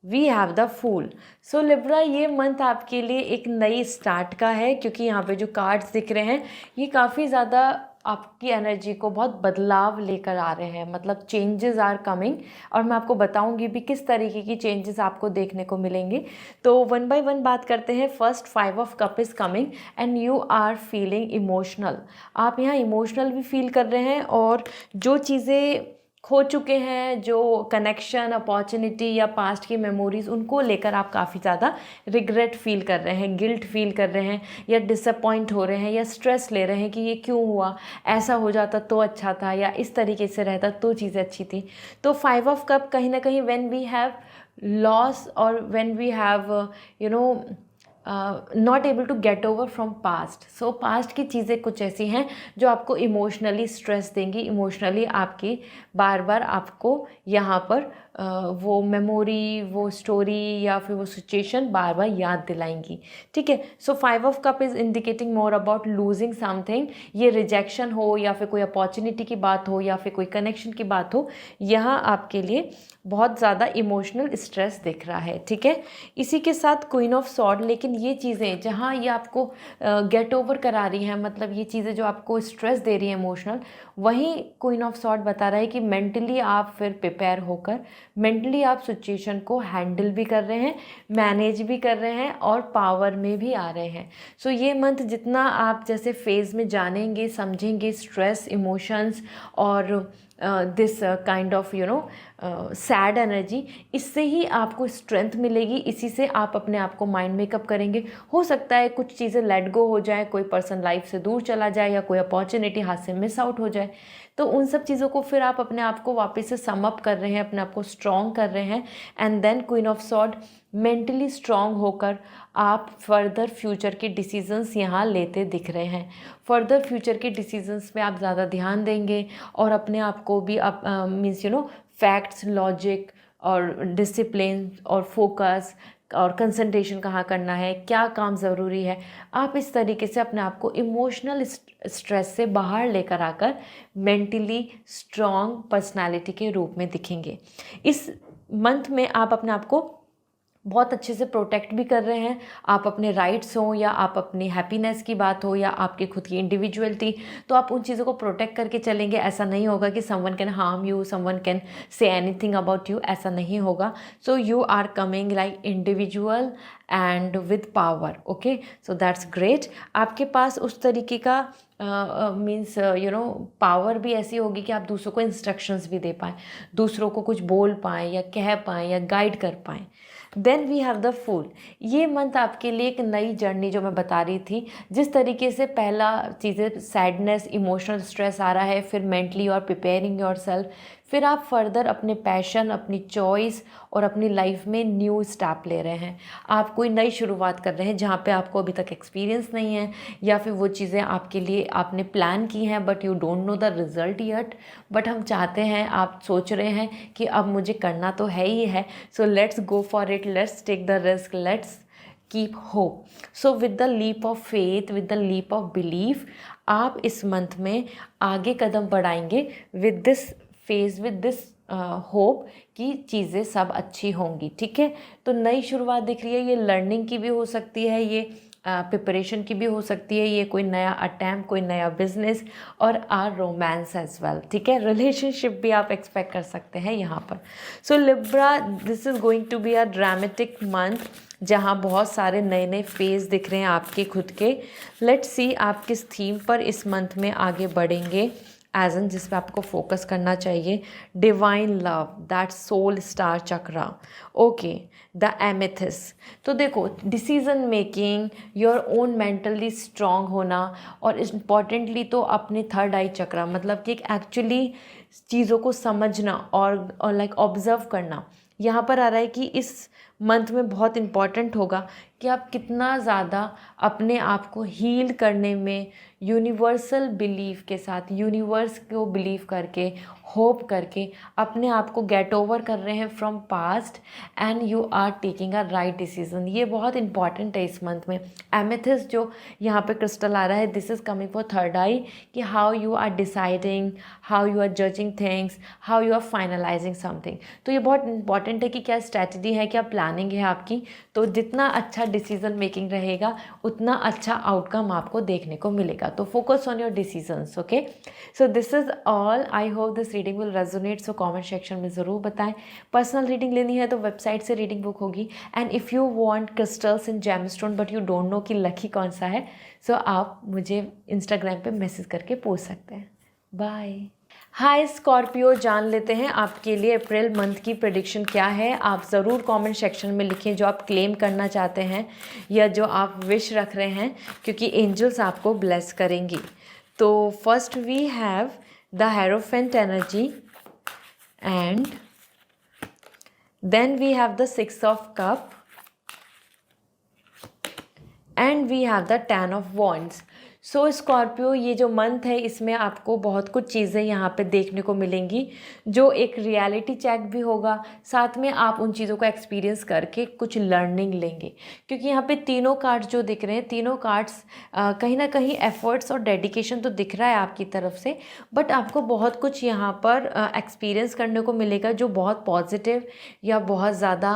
we have the fool. So Libra, ये मंथ आपके लिए एक नई स्टार्ट का है, क्योंकि यहाँ पे जो कार्ड्स दिख रहे हैं ये काफ़ी ज़्यादा आपकी एनर्जी को बहुत बदलाव लेकर आ रहे हैं. मतलब चेंजेस आर कमिंग, और मैं आपको बताऊंगी भी किस तरीके की चेंजेस आपको देखने को मिलेंगे. तो वन बाय वन बात करते हैं. First, 5 of cup is coming and you are feeling emotional. आप यहाँ इमोशनल भी फील कर रहे हैं और जो चीज़ें खो चुके हैं, जो कनेक्शन, अपॉर्चुनिटी या पास्ट की मेमोरीज़, उनको लेकर आप काफ़ी ज़्यादा रिग्रेट फील कर रहे हैं, गिल्ट फील कर रहे हैं, या डिसअपॉइंट हो रहे हैं, या स्ट्रेस ले रहे हैं कि ये क्यों हुआ, ऐसा हो जाता तो अच्छा था, या इस तरीके से रहता तो चीज़ें अच्छी थी. तो 5 ऑफ कप कहीं ना कहीं व्हेन वी हैव लॉस और when we have not able to get over from past. So past की चीज़ें कुछ ऐसी हैं जो आपको इमोशनली स्ट्रेस देंगी, इमोशनली आपकी बार बार आपको यहाँ पर वो मेमोरी, वो स्टोरी या फिर वो सिचुएशन बार बार याद दिलाएंगी. ठीक है. सो 5 of cup is indicating more about losing something. ये रिजेक्शन हो या फिर कोई अपॉर्चुनिटी की बात हो या फिर कोई कनेक्शन की बात हो, यहाँ आपके लिए बहुत ज़्यादा इमोशनल स्ट्रेस दिख रहा है. ठीक है. इसी के साथ क्वीन ऑफ सॉर्ड. लेकिन ये चीज़ें जहाँ ये आपको गेट ओवर करा रही हैं, मतलब ये चीज़ें जो आपको स्ट्रेस दे रही हैं इमोशनल, वहीं क्वीन ऑफ सॉर्ड बता रहा है कि मेंटली आप फिर प्रिपेयर होकर मेंटली आप सिचुएशन को हैंडल भी कर रहे हैं, मैनेज भी कर रहे हैं और पावर में भी आ रहे हैं. सो ये मंथ जितना आप जैसे फेज़ में जानेंगे, समझेंगे स्ट्रेस, इमोशंस और this kind of sad energy, इससे ही आपको स्ट्रेंथ मिलेगी. इसी से आप अपने आप को माइंड मेकअप करेंगे. हो सकता है कुछ चीज़ें लेट गो हो जाए, कोई पर्सन लाइफ से दूर चला जाए या कोई अपॉर्चुनिटी हाथ से मिस आउट हो जाए, तो उन सब चीज़ों को फिर आप अपने आप को वापस से सम अप कर रहे हैं, अपने आप को स्ट्रॉन्ग कर रहे हैं. And then queen of sword, mentally strong होकर आप फर्दर फ्यूचर के डिसीजंस यहाँ लेते दिख रहे हैं. फर्दर फ्यूचर के डिसीजंस पे आप ज़्यादा ध्यान देंगे और अपने आप को भी मीन्स फैक्ट्स, लॉजिक और डिसिप्लिन और फोकस और कंसंट्रेशन कहाँ करना है, क्या काम ज़रूरी है, आप इस तरीके से अपने आप को इमोशनल स्ट्रेस से बाहर लेकर आकर मेंटली स्ट्रॉन्ग पर्सनालिटी के रूप में दिखेंगे. इस मंथ में आप अपने आप को बहुत अच्छे से प्रोटेक्ट भी कर रहे हैं। आप अपने राइट्स हों या आप अपनी हैप्पीनेस की बात हो या आपकी खुद की इंडिविजुअलिटी, तो आप उन चीज़ों को प्रोटेक्ट करके चलेंगे। ऐसा नहीं होगा कि someone can harm you, someone can say anything about you, ऐसा नहीं होगा। So you are coming like individual and with power. Okay, so that's great. आपके पास उस तरीके का मीन्स पावर भी ऐसी होगी कि आप दूसरों को इंस्ट्रक्शंस भी दे पाएँ, दूसरों को कुछ बोल पाएँ या कह पाएँ या गाइड कर पाएँ। Then we have the fool. ये मंथ आपके लिए एक नई जर्नी जो मैं बता रही थी, जिस तरीके से पहला चीज़ें सैडनेस, इमोशनल स्ट्रेस आ रहा है, फिर मेंटली और प्रिपेयरिंग योर सेल्फ, फिर आप फर्दर अपने पैशन, अपनी चॉइस और अपनी लाइफ में न्यू स्टेप ले रहे हैं। आप कोई नई शुरुआत कर रहे हैं जहाँ पे आपको अभी तक एक्सपीरियंस नहीं है, या फिर वो चीज़ें आपके लिए आपने प्लान की हैं but you don't know the result yet, but हम चाहते हैं, आप सोच रहे हैं कि अब मुझे करना तो है ही है। So let's go for it, let's take the risk, let's keep hope. So with the leap of faith, with the leap of belief, आप इस मंथ में आगे कदम बढ़ाएंगे with this phase, with this hope कि चीज़ें सब अच्छी होंगी। ठीक है, तो नई शुरुआत दिख रही है। ये लर्निंग की भी हो सकती है, ये प्रिपरेशन की भी हो सकती है, ये कोई नया अटैम्प्ट, कोई नया बिजनेस और आर रोमांस एज वेल। ठीक है, रिलेशनशिप भी आप एक्सपेक्ट कर सकते हैं यहाँ पर। So Libra, this is going to be a dramatic month जहाँ बहुत सारे नए नए फेज दिख रहे हैं आपके खुद के। लेट्स सी आप किस थीम पर इस मंथ में आगे बढ़ेंगे, एज एन जिस पे आपको फोकस करना चाहिए। Divine love, that soul star chakra. Okay, the amethyst. तो देखो, decision making, your own mentally strong होना, और इम्पॉर्टेंटली तो अपने थर्ड आई चक्रा, मतलब कि एक्चुअली चीज़ों को समझना और लाइक ऑब्जर्व करना। यहाँ पर आ रहा है कि इस मंथ में बहुत इम्पॉर्टेंट होगा कि आप कितना ज़्यादा अपने आप को हील करने में यूनिवर्सल बिलीफ के साथ, यूनिवर्स को बिलीव करके, होप करके अपने आप को गेट ओवर कर रहे हैं from past, and you are taking a right decision. ये बहुत इंपॉर्टेंट है इस मंथ में। एमेथिस्ट जो यहाँ पे क्रिस्टल आ रहा है, this is coming for third eye, कि how you are deciding, how you are judging things, how you are finalising something. तो ये बहुत इंपॉर्टेंट है कि क्या स्ट्रैटेजी है, क्या प्लानिंग है आपकी। तो जितना अच्छा डिसीजन मेकिंग रहेगा उतना अच्छा आउटकम आपको देखने को मिलेगा। तो focus on your decisions. Okay, so this is all. I hope this reading will resonate. So comment section में ज़रूर बताएं। पर्सनल रीडिंग लेनी है तो वेबसाइट से रीडिंग बुक होगी। And if you want crystals in gemstone but you don't know कि lucky कौन सा है, सो आप मुझे इंस्टाग्राम पे मैसेज करके पूछ सकते हैं। बाय। हाय स्कॉर्पियो, जान लेते हैं आपके लिए अप्रैल मंथ की प्रेडिक्शन क्या है। आप ज़रूर कमेंट सेक्शन में लिखें जो आप क्लेम करना चाहते हैं या जो आप विश रख रहे हैं, क्योंकि एंजल्स आपको ब्लेस करेंगी। तो first we have the hierophant energy, and then we have the 6 of cup, and we have the 10 of wands. So Scorpio, ये जो मंथ है इसमें आपको बहुत कुछ चीज़ें यहाँ पे देखने को मिलेंगी जो एक रियलिटी चेक भी होगा, साथ में आप उन चीज़ों को एक्सपीरियंस करके कुछ लर्निंग लेंगे। क्योंकि यहाँ पे तीनों कार्ड्स जो दिख रहे हैं, तीनों कार्ड्स कहीं ना कहीं एफर्ट्स और डेडिकेशन तो दिख रहा है आपकी तरफ से, बट आपको बहुत कुछ यहाँ पर एक्सपीरियंस करने को मिलेगा जो बहुत पॉजिटिव या बहुत ज़्यादा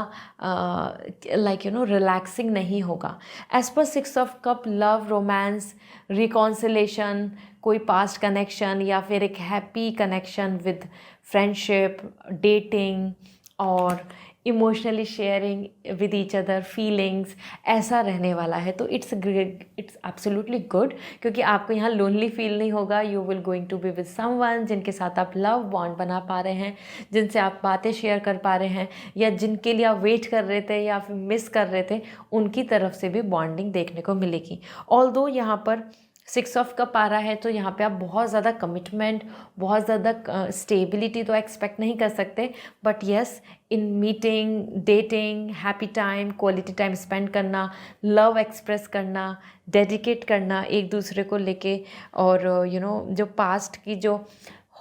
लाइक रिलैक्सिंग नहीं होगा। As per 6 of cup, love, romance, reconciliation, कोई पास्ट कनेक्शन या फिर एक happy connection with friendship, dating और emotionally sharing with each other feelings, ऐसा रहने वाला है। तो it's great, it's absolutely good, क्योंकि आपको यहाँ लोनली फील नहीं होगा। You will going to be with someone जिनके साथ आप लव बॉन्ड बना पा रहे हैं, जिनसे आप बातें शेयर कर पा रहे हैं, या जिनके लिए आप वेट कर रहे थे या फिर मिस कर रहे थे, उनकी तरफ से भी बॉन्डिंग देखने को मिलेगी। ऑल्दो यहाँ पर 6 ऑफ कप आ रहा है, तो यहाँ पे आप बहुत ज़्यादा कमिटमेंट, बहुत ज़्यादा स्टेबिलिटी तो एक्सपेक्ट नहीं कर सकते, but yes, in meeting, dating, happy time, quality time spend करना, लव एक्सप्रेस करना, डेडिकेट करना एक दूसरे को लेके, और जो पास्ट की जो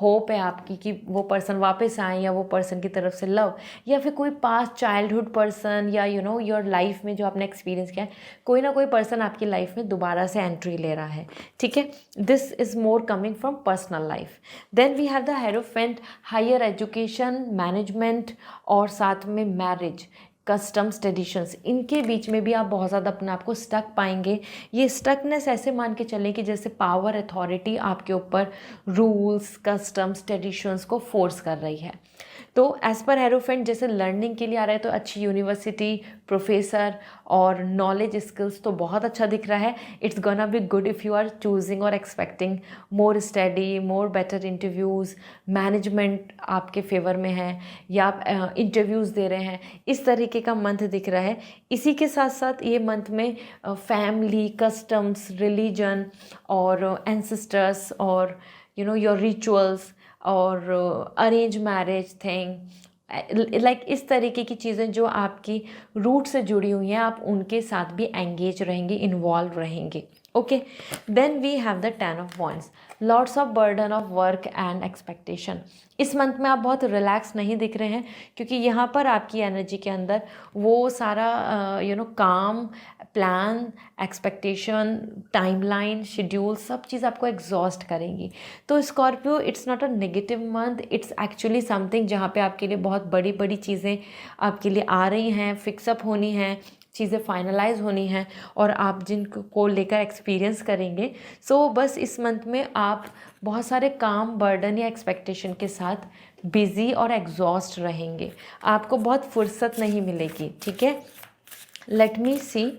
होप है आपकी कि वो पर्सन वापस आए, या वो पर्सन की तरफ से लव, या फिर कोई पास्ट चाइल्डहुड पर्सन, या योर लाइफ में जो आपने एक्सपीरियंस किया है, कोई ना कोई पर्सन आपकी लाइफ में दोबारा से एंट्री ले रहा है। ठीक है, this is more coming from personal life. Then we have the hierophant, higher education, management और साथ में मैरिज, कस्टम्स ट्रेडिशंस, इनके बीच में भी आप बहुत ज़्यादा अपने आप को स्टक पाएंगे। ये स्टकनेस ऐसे मान के चलें कि जैसे पावर अथॉरिटी आपके ऊपर रूल्स कस्टम्स ट्रेडिशंस को फोर्स कर रही है। तो एज़ पर हेरोफेंट जैसे लर्निंग के लिए आ रहा है तो अच्छी यूनिवर्सिटी, प्रोफेसर और नॉलेज स्किल्स तो बहुत अच्छा दिख रहा है। It's gonna be good if you are choosing और expecting more study, more better interviews, management आपके फेवर में है या आप इंटरव्यूज़ दे रहे हैं, इस तरीके का मंथ दिख रहा है। इसी के साथ साथ ये मंथ में फैमिली, कस्टम्स, रिलीजन और एंसेस्टर्स और योर रिचुअल्स और अरेंज मैरिज थिंग लाइक इस तरीके की चीज़ें जो आपकी रूट से जुड़ी हुई हैं, आप उनके साथ भी एंगेज रहेंगे, इन्वॉल्व रहेंगे। Okay, then we have the 10 of wands, lots of burden of work and expectation. इस मंथ में आप बहुत रिलैक्स नहीं दिख रहे हैं क्योंकि यहाँ पर आपकी एनर्जी के अंदर वो सारा काम, प्लान, एक्सपेक्टेशन, टाइमलाइन, शेड्यूल, सब चीज़ आपको एग्जॉस्ट करेंगी। तो Scorpio, it's not a negative month, it's actually something जहाँ पे आपके लिए बहुत बड़ी बड़ी चीज़ें आपके लिए आ रही हैं, फिक्सअप होनी हैं, चीज़ें फाइनलाइज होनी हैं और आप जिनको लेकर एक्सपीरियंस करेंगे। सो बस इस मंथ में आप बहुत सारे काम, बर्डन या एक्सपेक्टेशन के साथ बिज़ी और एग्जॉस्ट रहेंगे, आपको बहुत फुर्सत नहीं मिलेगी। ठीक है, लेट मी सी।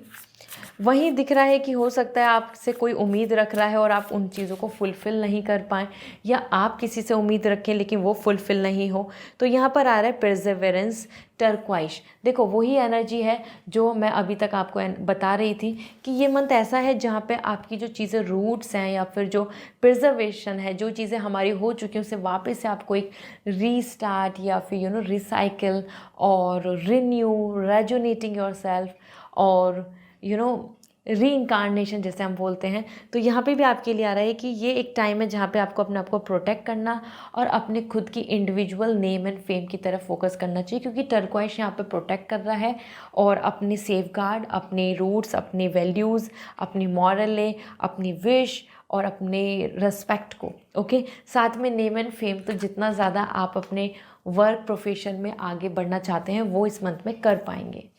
वहीं दिख रहा है कि हो सकता है आपसे कोई उम्मीद रख रहा है और आप उन चीज़ों को फुलफ़िल नहीं कर पाएँ, या आप किसी से उम्मीद रखें लेकिन वो फुलफ़िल नहीं हो। तो यहाँ पर आ रहा है परसेवरेंस, टर्क्वाइश। देखो वही एनर्जी है जो मैं अभी तक आपको बता रही थी कि ये मंथ ऐसा है जहाँ पे आपकी जो चीज़ें रूट्स हैं या फिर जो प्रिजर्वेशन है, जो चीज़ें हमारी हो चुकी हैं उसे वापस से आपको एक रीस्टार्ट या फिर रिसाइकिल और रिन्यू, रेजुनेटिंग योरसेल्फ और री इंकारनेशन जैसे हम बोलते हैं। तो यहाँ पे भी आपके लिए आ रहा है कि ये एक टाइम है जहाँ पे आपको अपने आप को प्रोटेक्ट करना और अपने खुद की इंडिविजुअल नेम एंड फेम की तरफ फोकस करना चाहिए, क्योंकि टर्क्वाइश यहाँ पे प्रोटेक्ट कर रहा है और अपनी सेफगार्ड, अपने रूट्स, अपनी वैल्यूज़, अपनी मॉरल, अपनी विश और अपने रिस्पेक्ट को, ओके, साथ में नेम एंड फेम। तो जितना ज़्यादा आप अपने वर्क प्रोफेशन में आगे बढ़ना चाहते हैं वो इस मंथ में कर पाएंगे।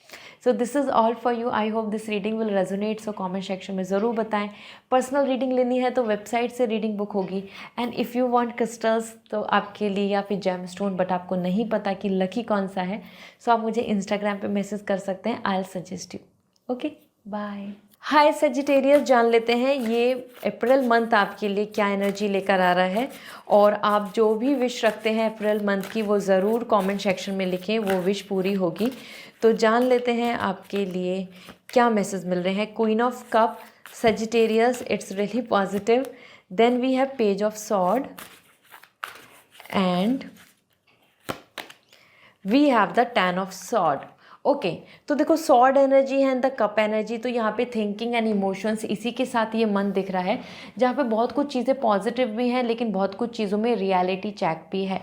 सो this is all for you. I hope this reading will resonate. So comment section में ज़रूर बताएं। पर्सनल रीडिंग लेनी है तो वेबसाइट से रीडिंग बुक होगी। And if you want crystals तो आपके लिए, या फिर जेम स्टोन, बट आपको नहीं पता कि लकी कौन सा है, सो आप मुझे इंस्टाग्राम पे मैसेज कर सकते हैं। I will suggest you. Okay, bye. Hi Sagittarius, जान लेते हैं ये अप्रैल मंथ आपके लिए क्या एनर्जी लेकर आ रहा है। और आप जो भी विश रखते हैं अप्रैल मंथ की वो ज़रूर कमेंट सेक्शन में लिखें, वो विश पूरी होगी। तो जान लेते हैं आपके लिए क्या मैसेज मिल रहे हैं। Queen of cup, Sagittarius, it's really positive. Then we have page of sword and we have the 10 of sword. Okay, तो देखो सॉर्ड एनर्जी है एंड द कप एनर्जी, तो यहाँ पे थिंकिंग एंड इमोशंस, इसी के साथ ये मन दिख रहा है जहाँ पे बहुत कुछ चीज़ें पॉजिटिव भी हैं लेकिन बहुत कुछ चीज़ों में रियलिटी चेक भी है।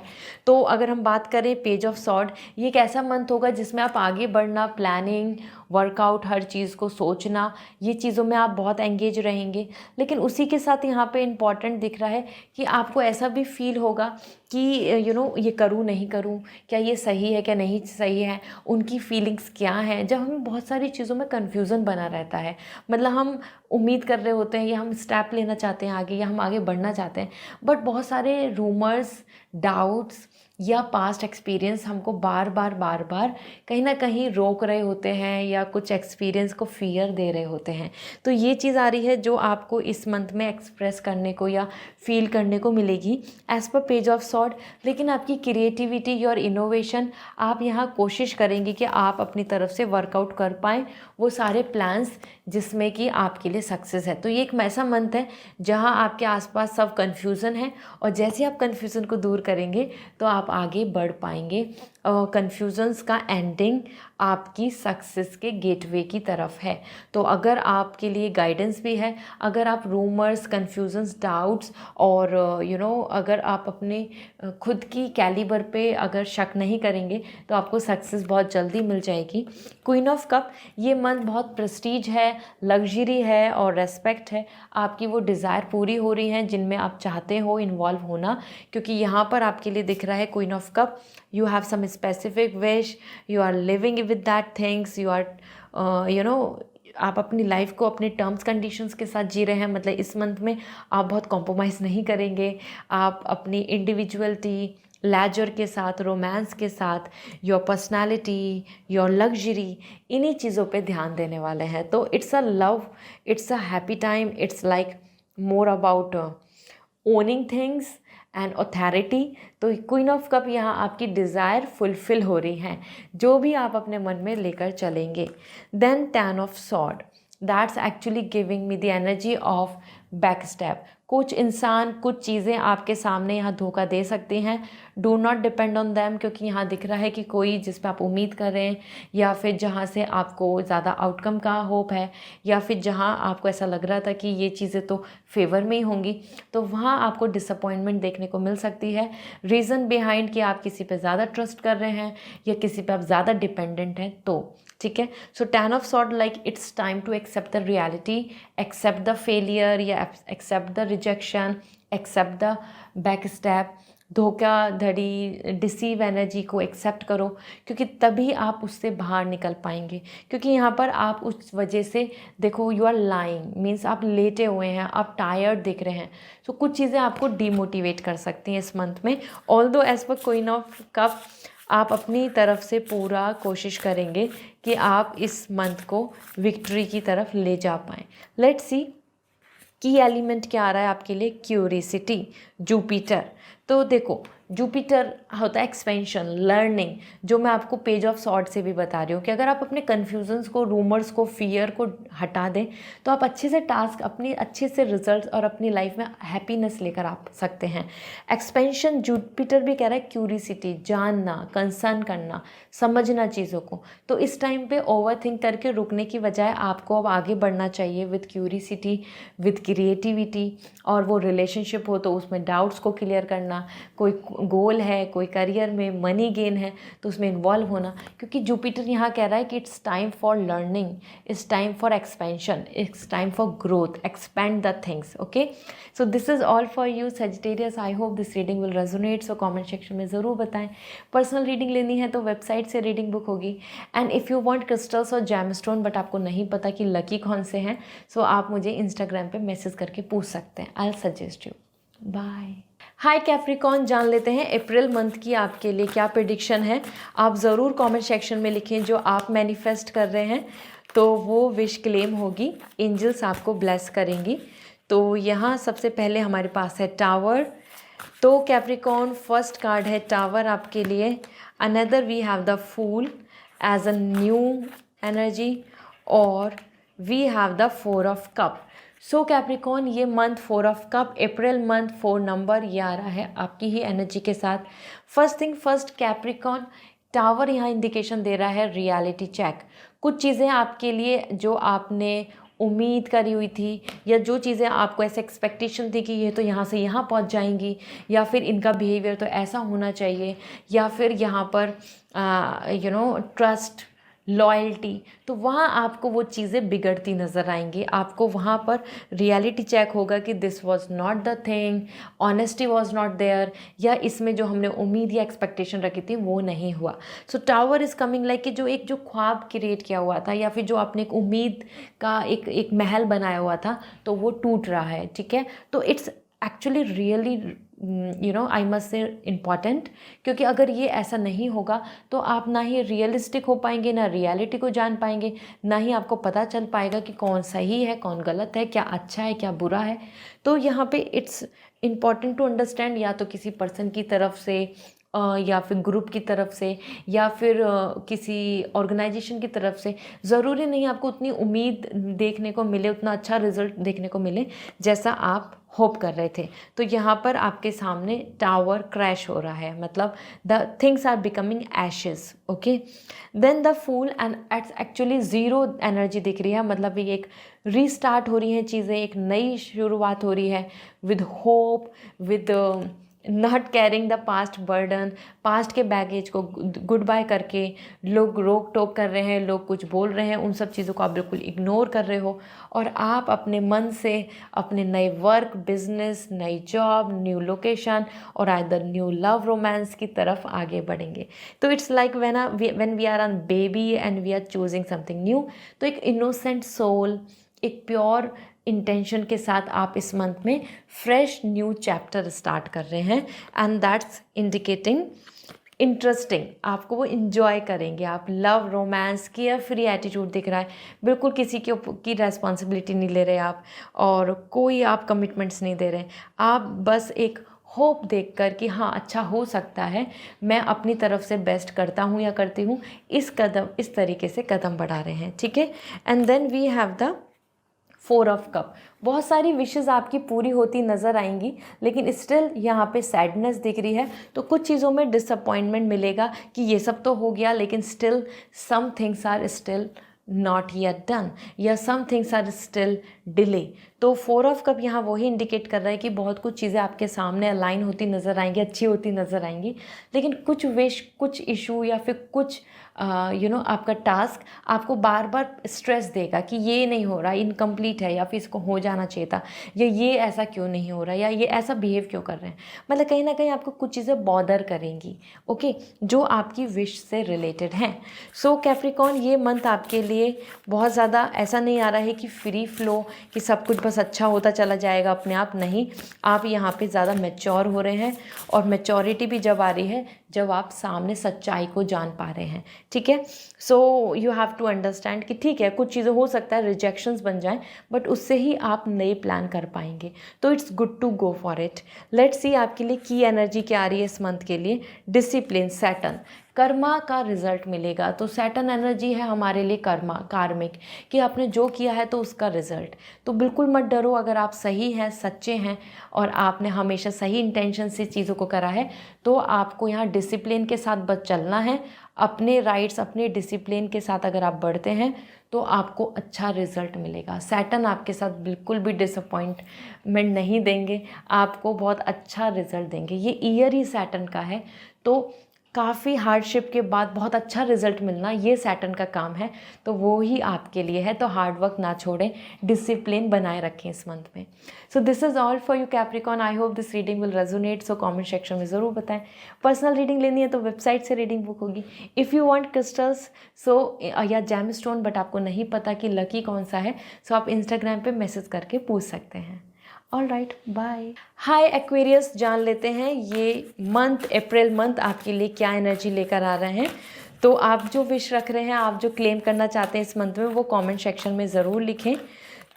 तो अगर हम बात करें पेज ऑफ सॉर्ड, ये एक ऐसा मंथ होगा जिसमें आप आगे बढ़ना, प्लानिंग, वर्कआउट, हर चीज़ को सोचना, ये चीज़ों में आप बहुत एंगेज रहेंगे। लेकिन उसी के साथ यहाँ पे इम्पॉर्टेंट दिख रहा है कि आपको ऐसा भी फील होगा कि ये करूँ नहीं करूँ, क्या ये सही है क्या नहीं सही है, उनकी फीलिंग्स क्या हैं। जब हमें बहुत सारी चीज़ों में कन्फ्यूज़न बना रहता है, मतलब हम उम्मीद कर रहे होते हैं या हम स्टेप लेना चाहते हैं आगे, या हम आगे बढ़ना चाहते हैं, बट बहुत सारे रूमर्स, डाउट्स या पास्ट एक्सपीरियंस हमको बार बार कहीं ना कहीं रोक रहे होते हैं या कुछ एक्सपीरियंस को फियर दे रहे होते हैं। तो ये चीज़ आ रही है जो आपको इस मंथ में एक्सप्रेस करने को या फील करने को मिलेगी as per page of sword. लेकिन आपकी क्रिएटिविटी और इनोवेशन, आप यहाँ कोशिश करेंगे कि आप अपनी तरफ से वर्कआउट कर पाएँ वो सारे प्लान्स जिसमें कि आपके लिए सक्सेस है। तो ये एक ऐसा मंथ है जहाँ आपके आसपास सब कन्फ्यूज़न है और जैसे आप कन्फ्यूज़न को दूर करेंगे तो आप आगे बढ़ पाएंगे। कन्फ्यूज़न्स का एंडिंग आपकी सक्सेस के गेटवे की तरफ है। तो अगर आपके लिए गाइडेंस भी है, अगर आप रूमर्स, कन्फ्यूज़न्स, डाउट्स और अगर आप अपने खुद की कैलिबर पे अगर शक नहीं करेंगे तो आपको सक्सेस बहुत जल्दी मिल जाएगी। क्वीन ऑफ कप, ये मंथ बहुत प्रेस्टीज है, लग्जरी है और रेस्पेक्ट है। आपकी वो डिज़ायर पूरी हो रही हैं जिनमें आप चाहते हो इन्वॉल्व होना, क्योंकि यहाँ पर आपके लिए दिख रहा है queen of cup, you have some specific wish, you are living with that things, you are आप अपनी लाइफ को अपने टर्म्स कंडीशंस के साथ जी रहे हैं। मतलब इस मंथ में आप बहुत कॉम्प्रोमाइज़ नहीं करेंगे, आप अपनी इंडिविजुअलिटी, लेजर के साथ, रोमांस के साथ, योर पर्सनालिटी, योर लग्जरी, इन्हीं चीज़ों पे ध्यान देने वाले हैं। तो it's a love, it's a happy time, it's like more about owning things and authority. तो क्वीन ऑफ कप यहाँ आपकी डिज़ायर फुलफिल हो रही हैं, जो भी आप अपने मन में लेकर चलेंगे। Then 10 of sword, that's actually giving me the energy of back step. कुछ इंसान, कुछ चीज़ें आपके सामने यहाँ धोखा दे सकती हैं, do not depend on them, क्योंकि यहाँ दिख रहा है कि कोई जिस पे आप उम्मीद कर रहे हैं, या फिर जहाँ से आपको ज़्यादा आउटकम का होप है, या फिर जहाँ आपको ऐसा लग रहा था कि ये चीज़ें तो फेवर में ही होंगी, तो वहाँ आपको डिसअपॉइंटमेंट देखने को मिल सकती है। रीज़न बिहाइंड कि आप किसी पे ज़्यादा ट्रस्ट कर रहे हैं या किसी पे आप ज़्यादा डिपेंडेंट हैं, तो ठीक है। So 10 of swords, like it's time to accept the reality, accept the failure या accept the rejection, accept the back step, धोखाधड़ी, डिसीव एनर्जी को एक्सेप्ट करो, क्योंकि तभी आप उससे बाहर निकल पाएंगे। क्योंकि यहाँ पर आप उस वजह से देखो, यू आर लाइंग मीन्स आप लेटे हुए हैं, आप टायर्ड दिख रहे हैं। सो कुछ चीज़ें आपको डीमोटिवेट कर सकती हैं इस मंथ में। Although as per queen of cup, आप अपनी तरफ से पूरा कोशिश करेंगे कि आप इस मंथ को विक्ट्री की तरफ ले जा पाएँ। लेट्स सी की एलिमेंट क्या आ रहा है आपके लिए, क्यूरियसिटी, जुपिटर। तो देखो, जुपिटर होता है एक्सपेंशन, लर्निंग, जो मैं आपको पेज ऑफ सॉर्ड से भी बता रही हूँ कि अगर आप अपने कन्फ्यूजन्स को, रूमर्स को, फियर को हटा दें तो आप अच्छे से टास्क, अपनी अच्छे से रिजल्ट्स और अपनी लाइफ में हैप्पीनेस लेकर आ सकते हैं। एक्सपेंशन, जुपिटर भी कह रहा है क्यूरियसिटी, जानना, कंसर्न करना, समझना चीज़ों को। तो इस टाइम पे ओवर थिंक करके रुकने की बजाय आपको अब आगे बढ़ना चाहिए विद क्यूरियसिटी, विद क्रिएटिविटी। और वो रिलेशनशिप हो तो उसमें डाउट्स को क्लियर करना, कोई गोल है, कोई करियर में मनी गेन है तो उसमें इन्वॉल्व होना, क्योंकि जुपिटर यहाँ कह रहा है कि it's time for learning, it's time for expansion, it's time for growth, expand the things. Okay, so this is all for you Sagittarius. I hope this reading will resonate. So comment section में ज़रूर बताएं। Personal reading लेनी है तो website से reading book होगी। And if you want crystals और gemstone but आपको नहीं पता कि लकी कौन से हैं, सो आप मुझे इंस्टाग्राम पे मैसेज करके पूछ सकते हैं। I will suggest you. Bye. Hi Capricorn, जान लेते हैं अप्रैल मंथ की आपके लिए क्या प्रेडिक्शन है। आप ज़रूर कमेंट सेक्शन में लिखें जो आप मैनिफेस्ट कर रहे हैं, तो वो विश क्लेम होगी, एंजल्स आपको ब्लेस करेंगी। तो यहाँ सबसे पहले हमारे पास है टावर। तो कैप्रिकॉर्न, फर्स्ट कार्ड है टावर आपके लिए। Another we have the fool as a new energy, और we have the 4 of cup. So Capricorn, ये month 4 of cup, April month 4 number, ये आ रहा है आपकी ही एनर्जी के साथ। First thing first Capricorn, tower यहाँ इंडिकेशन दे रहा है रियलिटी चेक। कुछ चीज़ें आपके लिए जो आपने उम्मीद करी हुई थी, या जो चीज़ें आपको ऐसे एक्सपेक्टेशन थी कि ये तो यहाँ से यहाँ पहुँच जाएंगी, या फिर इनका बिहेवियर तो ऐसा होना चाहिए, या फिर यहाँ पर ट्रस्ट, लॉयल्टी, तो वहाँ आपको वो चीज़ें बिगड़ती नज़र आएंगी। आपको वहाँ पर रियलिटी चेक होगा कि this was not the thing, honesty was not there, या इसमें जो हमने उम्मीद या एक्सपेक्टेशन रखी थी वो नहीं हुआ। सो टावर इज़ कमिंग लाइक कि जो ख्वाब क्रिएट किया हुआ था, या फिर जो आपने एक उम्मीद का एक महल बनाया हुआ था, तो वो टूट रहा है। ठीक है, तो it's actually really I must से इम्पॉर्टेंट, क्योंकि अगर ये ऐसा नहीं होगा तो आप ना ही रियलिस्टिक हो पाएंगे, ना रियलिटी को जान पाएंगे, ना ही आपको पता चल पाएगा कि कौन सही है, कौन गलत है, क्या अच्छा है, क्या बुरा है। तो यहाँ पे इट्स इम्पॉर्टेंट टू अंडरस्टैंड, या तो किसी पर्सन की तरफ से, या फिर ग्रुप की तरफ से, या फिर किसी ऑर्गेनाइजेशन की तरफ से, ज़रूरी नहीं आपको उतनी उम्मीद देखने को मिले, उतना अच्छा रिजल्ट देखने को मिले जैसा आप होप कर रहे थे। तो यहाँ पर आपके सामने टावर क्रैश हो रहा है, मतलब the things are becoming ashes. Okay, then the fool, and it's actually zero energy दिख रही है, मतलब ये एक रीस्टार्ट हो रही हैं चीज़ें, एक नई शुरुआत हो रही है with hope, with not carrying the past burden, past के बैगेज को गुड बाय करके लोग रोक टोक कर रहे हैं, लोग कुछ बोल रहे हैं, उन सब चीज़ों को आप बिल्कुल इग्नोर कर रहे हो और आप अपने मन से अपने नए वर्क, बिजनेस, नई जॉब, न्यू लोकेशन और आइदर न्यू लव, रोमांस की तरफ आगे बढ़ेंगे। तो it's like when we are on baby and we are choosing something new. तो एक इनोसेंट सोल, एक प्योर इंटेंशन के साथ आप इस मंथ में फ्रेश न्यू चैप्टर स्टार्ट कर रहे हैं एंड दैट्स इंडिकेटिंग इंटरेस्टिंग। आपको वो इन्जॉय करेंगे, आप love, romance, care free attitude दिख रहा है, बिल्कुल किसी की रेस्पॉन्सिबिलिटी नहीं ले रहे आप और कोई आप कमिटमेंट्स नहीं दे रहे। आप बस एक होप देखकर कि हाँ अच्छा हो सकता है, मैं अपनी तरफ से बेस्ट करता हूँ या करती हूँ, इस तरीके से कदम बढ़ा रहे हैं, ठीक है। And then we have the 4 of cup. बहुत सारी विशेज़ आपकी पूरी होती नज़र आएंगी लेकिन स्टिल यहाँ पे सैडनेस दिख रही है, तो कुछ चीज़ों में डिसअपॉइंटमेंट मिलेगा कि ये सब तो हो गया लेकिन still some things are still not yet done या some things are still delay. तो 4 ऑफ कप यहाँ वही इंडिकेट कर रहा है कि बहुत कुछ चीज़ें आपके सामने अलाइन होती नज़र आएंगी, अच्छी होती नज़र आएंगी, लेकिन कुछ विश, कुछ इशू या फिर कुछ आपका टास्क आपको बार बार स्ट्रेस देगा कि ये नहीं हो रहा, इनकम्प्लीट है या फिर इसको हो जाना चाहिए था, या ये ऐसा क्यों नहीं हो रहा, या ये ऐसा बिहेव क्यों कर रहे हैं। मतलब कहीं ना कहीं आपको कुछ चीज़ें बॉदर करेंगी, ओके, जो आपकी विश से रिलेटेड हैं। सो कैप्रिकॉर्न, ये मंथ आपके लिए बहुत ज़्यादा ऐसा नहीं आ रहा है कि फ्री फ्लो, कि सब कुछ बस अच्छा होता चला जाएगा अपने आप, नहीं। आप यहाँ पे ज़्यादा मैच्योर हो रहे हैं और मैच्योरिटी भी जब आ रही है जब आप सामने सच्चाई को जान पा रहे हैं, ठीक है। So you have to understand कि ठीक है कुछ चीज़ें हो सकता है रिजेक्शंस बन जाएं बट उससे ही आप नए प्लान कर पाएंगे, तो it's good to go for it. Let's see आपके लिए की एनर्जी क्या आ रही है इस मंथ के लिए। डिसिप्लिन, सैटर्न, कर्मा का रिजल्ट मिलेगा। तो सैटर्न एनर्जी है हमारे लिए कर्मा, कार्मिक, कि आपने जो किया है तो उसका रिजल्ट। तो बिल्कुल मत डरो, अगर आप सही हैं, सच्चे हैं और आपने हमेशा सही इंटेंशन से चीज़ों को करा है तो आपको यहाँ डिसिप्लिन के साथ बस चलना है। अपने राइट्स, अपने डिसिप्लिन के साथ अगर आप बढ़ते हैं तो आपको अच्छा रिजल्ट मिलेगा। सैटर्न आपके साथ बिल्कुल भी डिसअपॉइंटमेंट नहीं देंगे, आपको बहुत अच्छा रिजल्ट देंगे। ये ईयर ही सैटर्न का है, तो काफ़ी हार्डशिप के बाद बहुत अच्छा रिजल्ट मिलना ये सैटर्न का काम है, तो वो ही आपके लिए है। तो हार्ड वर्क ना छोड़ें, डिसिप्लिन बनाए रखें इस मंथ में। सो this is all for you Capricorn. I hope this reading will resonate. So comment section में ज़रूर बताएं। पर्सनल रीडिंग लेनी है तो वेबसाइट से रीडिंग बुक होगी। इफ़ यू वांट क्रिस्टल्स या जेम स्टोन बट आपको नहीं पता कि लकी कौन सा है, सो आप इंस्टाग्राम पे मैसेज करके पूछ सकते हैं। All right, bye. Hi Aquarius, जान लेते हैं ये मंथ, अप्रैल मंथ आपके लिए क्या एनर्जी लेकर आ रहे हैं। तो आप जो विश रख रहे हैं, आप जो क्लेम करना चाहते हैं इस मंथ में, वो कमेंट सेक्शन में ज़रूर लिखें।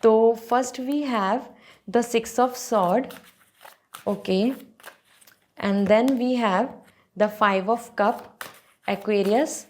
तो first we have the 6 of sword, okay, and then we have the 5 of cup, Aquarius,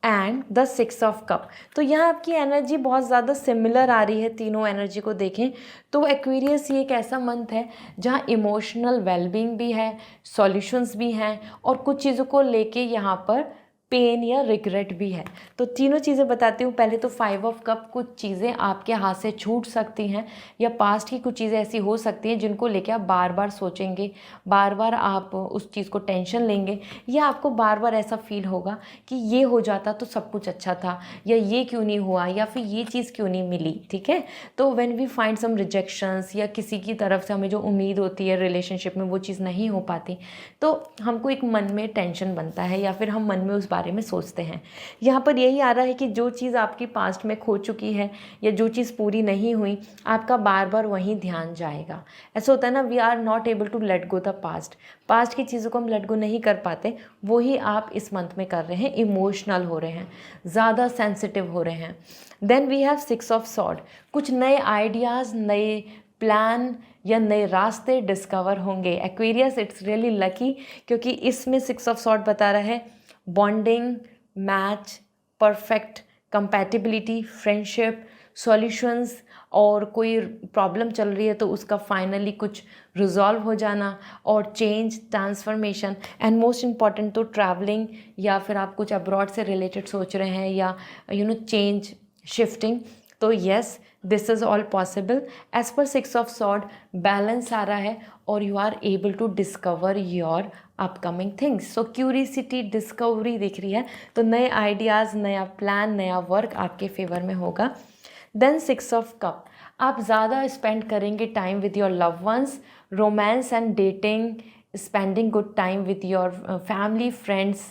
and the 6 of cup. तो यहाँ आपकी एनर्जी बहुत ज़्यादा सिमिलर आ रही है, तीनों एनर्जी को देखें तो एक्वेरियस ये एक ऐसा मंथ है जहाँ इमोशनल वेलबींग भी है, सॉल्यूशंस भी हैं और कुछ चीज़ों को लेके यहाँ पर पेन या रिग्रेट भी है। तो तीनों चीज़ें बताती हूँ। पहले तो 5 ऑफ कप, कुछ चीज़ें आपके हाथ से छूट सकती हैं या पास्ट की कुछ चीज़ें ऐसी हो सकती हैं जिनको लेके आप बार बार सोचेंगे, बार बार आप उस चीज़ को टेंशन लेंगे, या आपको बार बार ऐसा फील होगा कि ये हो जाता तो सब कुछ अच्छा था, या ये क्यों नहीं हुआ, या फिर ये चीज़ क्यों नहीं मिली, ठीक है। तो when we find some rejections या किसी की तरफ से हमें जो उम्मीद होती है रिलेशनशिप में वो चीज़ नहीं हो पाती, तो हमको एक मन में टेंशन बनता है या फिर हम मन में उस बारे में सोचते हैं। यहाँ पर यही आ रहा है कि जो चीज़ आपकी पास्ट में खो चुकी है या जो चीज़ पूरी नहीं हुई, आपका बार बार वहीं ध्यान जाएगा। ऐसा होता है ना, we are not able to let go the past की चीज़ों को हम लेट गो नहीं कर पाते, वही आप इस मंथ में कर रहे हैं। इमोशनल हो रहे हैं, ज़्यादा सेंसिटिव हो रहे हैं। Then we have 6 of sword, कुछ नए आइडियाज़, नए प्लान या नए रास्ते डिस्कवर होंगे। एक्वेरियस, इट्स रियली लकी क्योंकि इसमें 6 ऑफ सॉर्ड बता रहा है bonding, match, perfect compatibility, friendship, solutions, और कोई प्रॉब्लम चल रही है तो उसका फाइनली कुछ रिजॉल्व हो जाना, और change, transformation, and most important तो ट्रैवलिंग, या फिर आप कुछ अब्रॉड से रिलेटेड सोच रहे हैं या चेंज, शिफ्टिंग, तो yes, this is all possible. As per 6 of swords, balance आ रहा है और you are able to discover your upcoming things. So curiosity, discovery दिख रही है, तो नए आइडियाज़, नया प्लान, नया वर्क आपके फेवर में होगा। देन 6 ऑफ कप, आप ज़्यादा स्पेंड करेंगे time with your love ones, romance and dating, spending good time with your family, friends,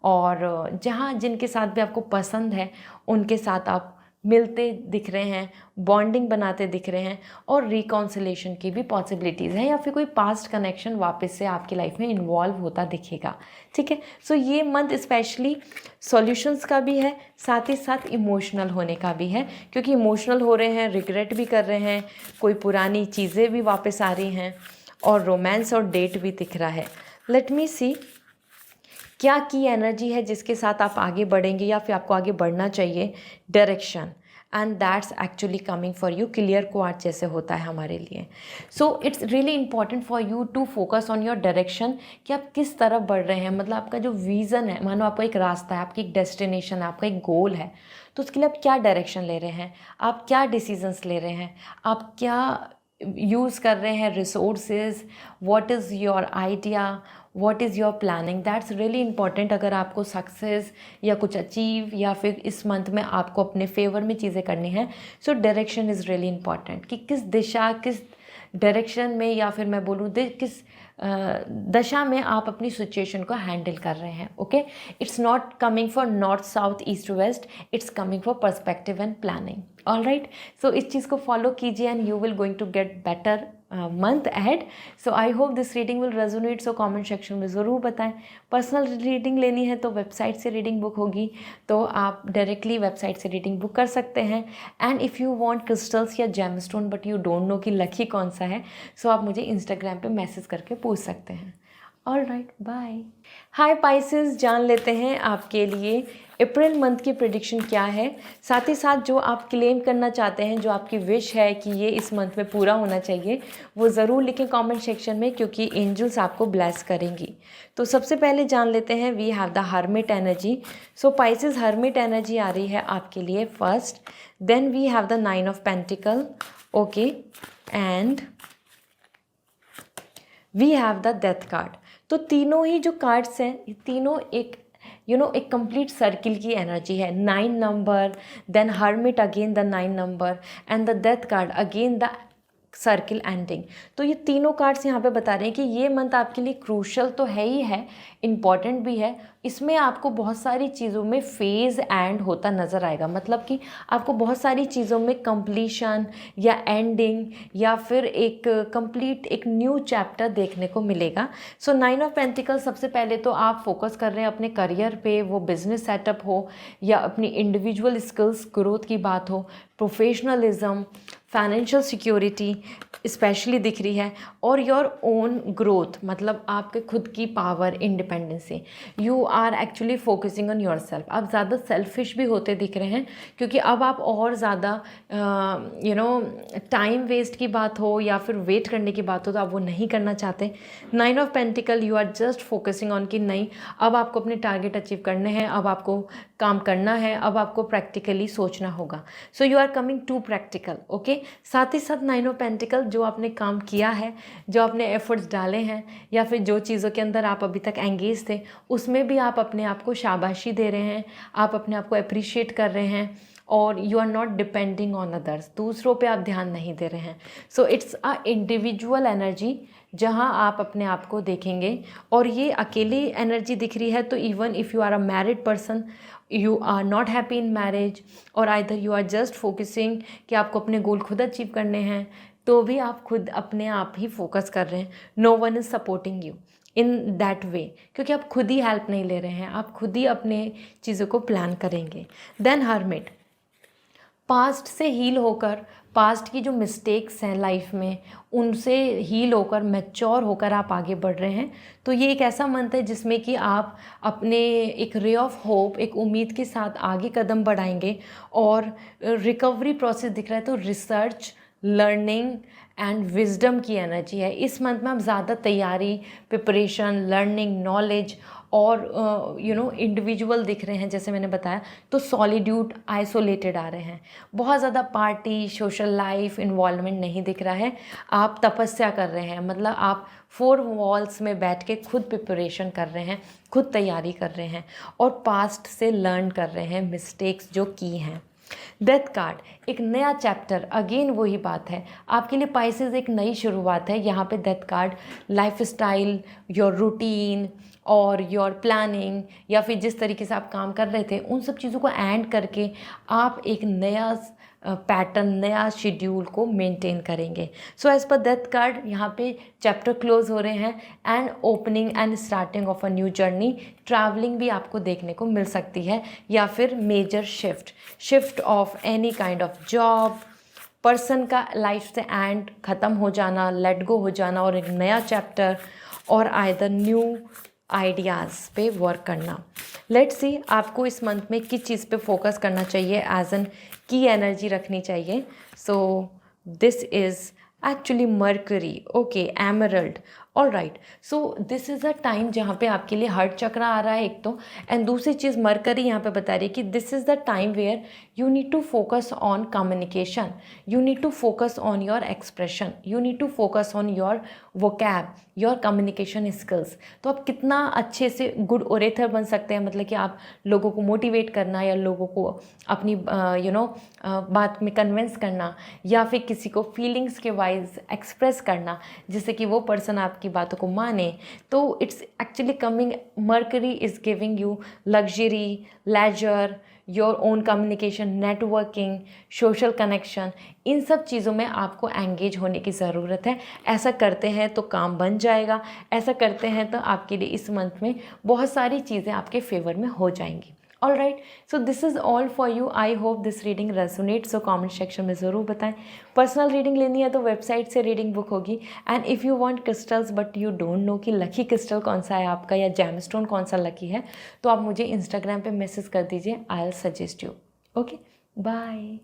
और जहाँ जिनके साथ भी आपको पसंद है उनके साथ आप मिलते दिख रहे हैं, बॉन्डिंग बनाते दिख रहे हैं, और रिकॉन्सिलेशन की भी पॉसिबिलिटीज़ हैं, या फिर कोई पास्ट कनेक्शन वापस से आपकी लाइफ में इन्वॉल्व होता दिखेगा। ठीक है, सो ये मंथ स्पेशली सॉल्यूशंस का भी है, साथ ही साथ इमोशनल होने का भी है, क्योंकि इमोशनल हो रहे हैं, रिग्रेट भी कर रहे हैं, कोई पुरानी चीज़ें भी वापस आ रही हैं, और रोमांस और डेट भी दिख रहा है। लेट मी सी क्या की एनर्जी है जिसके साथ आप आगे बढ़ेंगे या फिर आपको आगे बढ़ना चाहिए। Direction, and that's actually coming for you, clear quartz जैसे होता है हमारे लिए। So it's really important for you to focus on your direction, कि आप किस तरफ बढ़ रहे हैं। मतलब आपका जो विज़न है, मानो आपका एक रास्ता है, आपकी एक डेस्टिनेशन है, आपका एक गोल है, तो उसके लिए आप क्या डायरेक्शन ले रहे हैं, आप क्या डिसीजंस ले रहे हैं, आप क्या यूज़ कर रहे हैं resources, what is your idea, what is your planning. That's really important अगर आपको सक्सेस या कुछ अचीव या फिर इस मंथ में आपको अपने फेवर में चीज़ें करनी हैं। So direction is really important, कि किस दिशा, किस डायरेक्शन में, या फिर मैं बोलूँ किस दशा में आप अपनी सिचुएशन को हैंडल कर रहे हैं। Okay, it's not coming for north, south, east, west, it's coming for perspective and planning. All right, so इस चीज़ को फॉलो कीजिए and you will going to get better month ahead. So I hope this reading will resonate. So comment section में ज़रूर बताएं। Personal reading लेनी है तो वेबसाइट से रीडिंग बुक होगी, तो आप डायरेक्टली वेबसाइट से रीडिंग बुक कर सकते हैं। And if you want crystals या gemstone but you don't know कि लकी कौन सा है, सो आप मुझे इंस्टाग्राम पे मैसेज करके पूछ सकते हैं। All right, bye. Hi Pisces, जान लेते हैं आपके लिए अप्रैल मंथ की प्रेडिक्शन क्या है। साथ ही साथ जो आप क्लेम करना चाहते हैं, जो आपकी विश है कि ये इस मंथ में पूरा होना चाहिए, वो ज़रूर लिखें कमेंट सेक्शन में, क्योंकि एंजल्स आपको ब्लेस करेंगी। तो सबसे पहले जान लेते हैं, we have the hermit energy. So Pisces, hermit energy आ रही है आपके लिए first. Then we have the 9 of pentacle, okay, and we have the death card. तो तीनों ही जो कार्ड्स हैं, ये तीनों एक एक कंप्लीट सर्किल की एनर्जी है। 9 number, then hermit again the 9 number, and the death card again the circle ending. तो ये तीनों कार्ड्स यहाँ पे बता रहे हैं कि ये मंथ आपके लिए क्रूशल तो है ही है, इम्पॉर्टेंट भी है। इसमें आपको बहुत सारी चीज़ों में फेज़ एंड होता नज़र आएगा, मतलब कि आपको बहुत सारी चीज़ों में कंप्लीशन या एंडिंग या फिर एक कंप्लीट एक न्यू चैप्टर देखने को मिलेगा। सो 9 ऑफ पेंटिकल, सबसे पहले तो आप फोकस कर रहे हैं अपने करियर पे, वो बिजनेस सेटअप हो या अपनी इंडिविजुअल स्किल्स ग्रोथ की बात हो, प्रोफेशनलिज्म, फाइनेंशियल सिक्योरिटी स्पेशली दिख रही है, और योर ओन ग्रोथ, मतलब आपके खुद की power, independency. You are actually focusing on your self. आप ज़्यादा सेल्फिश भी होते दिख रहे हैं, क्योंकि अब आप और ज़्यादा टाइम वेस्ट की बात हो या फिर वेट करने की बात हो तो आप वो नहीं करना चाहते। 9 of pentacle, you are just focusing on कि नहीं, अब आपको अपने टारगेट अचीव करने हैं, अब आपको काम करना है, अब आपको प्रैक्टिकली सोचना होगा। So you are coming to practical, okay. साथ ही साथ 9 ऑफ पेंटिकल, जो आपने काम किया है, जो आपने एफर्ट्स डाले हैं, या फिर जो चीज़ों के अंदर आप अभी तक एंगेज थे, उसमें भी आप अपने आप को शाबाशी दे रहे हैं, आप अपने आप को अप्रिशिएट कर रहे हैं, और you are not depending on others, दूसरों पे आप ध्यान नहीं दे रहे हैं। So it's a individual energy जहाँ आप अपने आप को देखेंगे, और ये अकेली एनर्जी दिख रही है। तो even if you are a married person, you are not happy in marriage, और either you are just focusing कि आपको अपने गोल खुद अचीव करने हैं, तो भी आप खुद अपने आप ही फोकस कर रहे हैं। No one is supporting you in that way, क्योंकि आप खुद ही हेल्प नहीं ले रहे हैं, आप खुद ही अपने चीज़ों को प्लान करेंगे। देन हर्मिट, पास्ट से हील होकर, पास्ट की जो मिस्टेक्स हैं लाइफ में, उनसे हील होकर, मैच्योर होकर आप आगे बढ़ रहे हैं। तो ये एक ऐसा मंथ है जिसमें कि आप अपने एक रे ऑफ होप, एक उम्मीद के साथ आगे कदम बढ़ाएंगे, और रिकवरी प्रोसेस दिख रहा है। तो रिसर्च, लर्निंग एंड विजडम की एनर्जी है इस मंथ में। आप ज़्यादा तैयारी, प्रिपरेशन, लर्निंग, नॉलेज और इंडिविजुअल दिख रहे हैं जैसे मैंने बताया, तो सॉलिट्यूड, आइसोलेटेड आ रहे हैं। बहुत ज़्यादा पार्टी, सोशल लाइफ, इन्वॉल्वमेंट नहीं दिख रहा है। आप तपस्या कर रहे हैं, मतलब आप 4 वॉल्स में बैठ के खुद प्रिपरेशन कर रहे हैं, खुद तैयारी कर रहे हैं और पास्ट से लर्न कर रहे हैं मिस्टेक्स जो की हैं। डेथ कार्ड, एक नया चैप्टर, अगेन वही बात है, आपके लिए पाइसेस एक नई शुरुआत है। यहाँ पे death card life style, your routine और योर प्लानिंग, या फिर जिस तरीके से आप काम कर रहे थे उन सब चीज़ों को एंड करके आप एक नया पैटर्न, नया शेड्यूल को मेंटेन करेंगे। So as per death card यहाँ पे चैप्टर क्लोज हो रहे हैं and opening and starting of a new journey. Travelling भी आपको देखने को मिल सकती है, या फिर major shift of any kind of job, person का लाइफ से एंड ख़त्म हो जाना, लेट गो हो जाना और एक नया चैप्टर, और आइदर न्यू आइडियाज़ पे वर्क करना। लेट्स सी आपको इस मंथ में किस चीज़ पे फोकस करना चाहिए, एज एन की एनर्जी रखनी चाहिए। सो this is actually mercury, okay, emerald, all right. So this is a time जहाँ पे आपके लिए हार्ट चक्र आ रहा है एक तो, एंड दूसरी चीज़ मर्करी यहाँ पे बता रही है कि this is the time where you need to focus on communication, you need to focus on your expression, you need to focus on your vocab, your communication skills. तो आप कितना अच्छे से गुड ओरेटर बन सकते हैं, मतलब कि आप लोगों को मोटिवेट करना या लोगों को अपनी बात में कन्विंस करना, या फिर किसी को फीलिंग्स के वाइज एक्सप्रेस करना जिससे कि वो पर्सन आपकी बातों को माने। तो it's actually coming, Mercury is giving you luxury, leisure, your own communication, networking, social connection, इन सब चीज़ों में आपको एंगेज होने की ज़रूरत है। ऐसा करते हैं तो काम बन जाएगा, ऐसा करते हैं तो आपके लिए इस मंथ में बहुत सारी चीज़ें आपके फेवर में हो जाएंगी। All right, so this is all for you. I hope this reading resonate. So comment section में ज़रूर बताएं। पर्सनल रीडिंग लेनी है तो वेबसाइट से रीडिंग बुक होगी। And if you want crystals but you don't know कि लकी क्रिस्टल कौन सा है आपका या जेमस्टोन कौन सा लकी है, तो आप मुझे इंस्टाग्राम पे मैसेज कर दीजिए, I will suggest you. Okay, bye.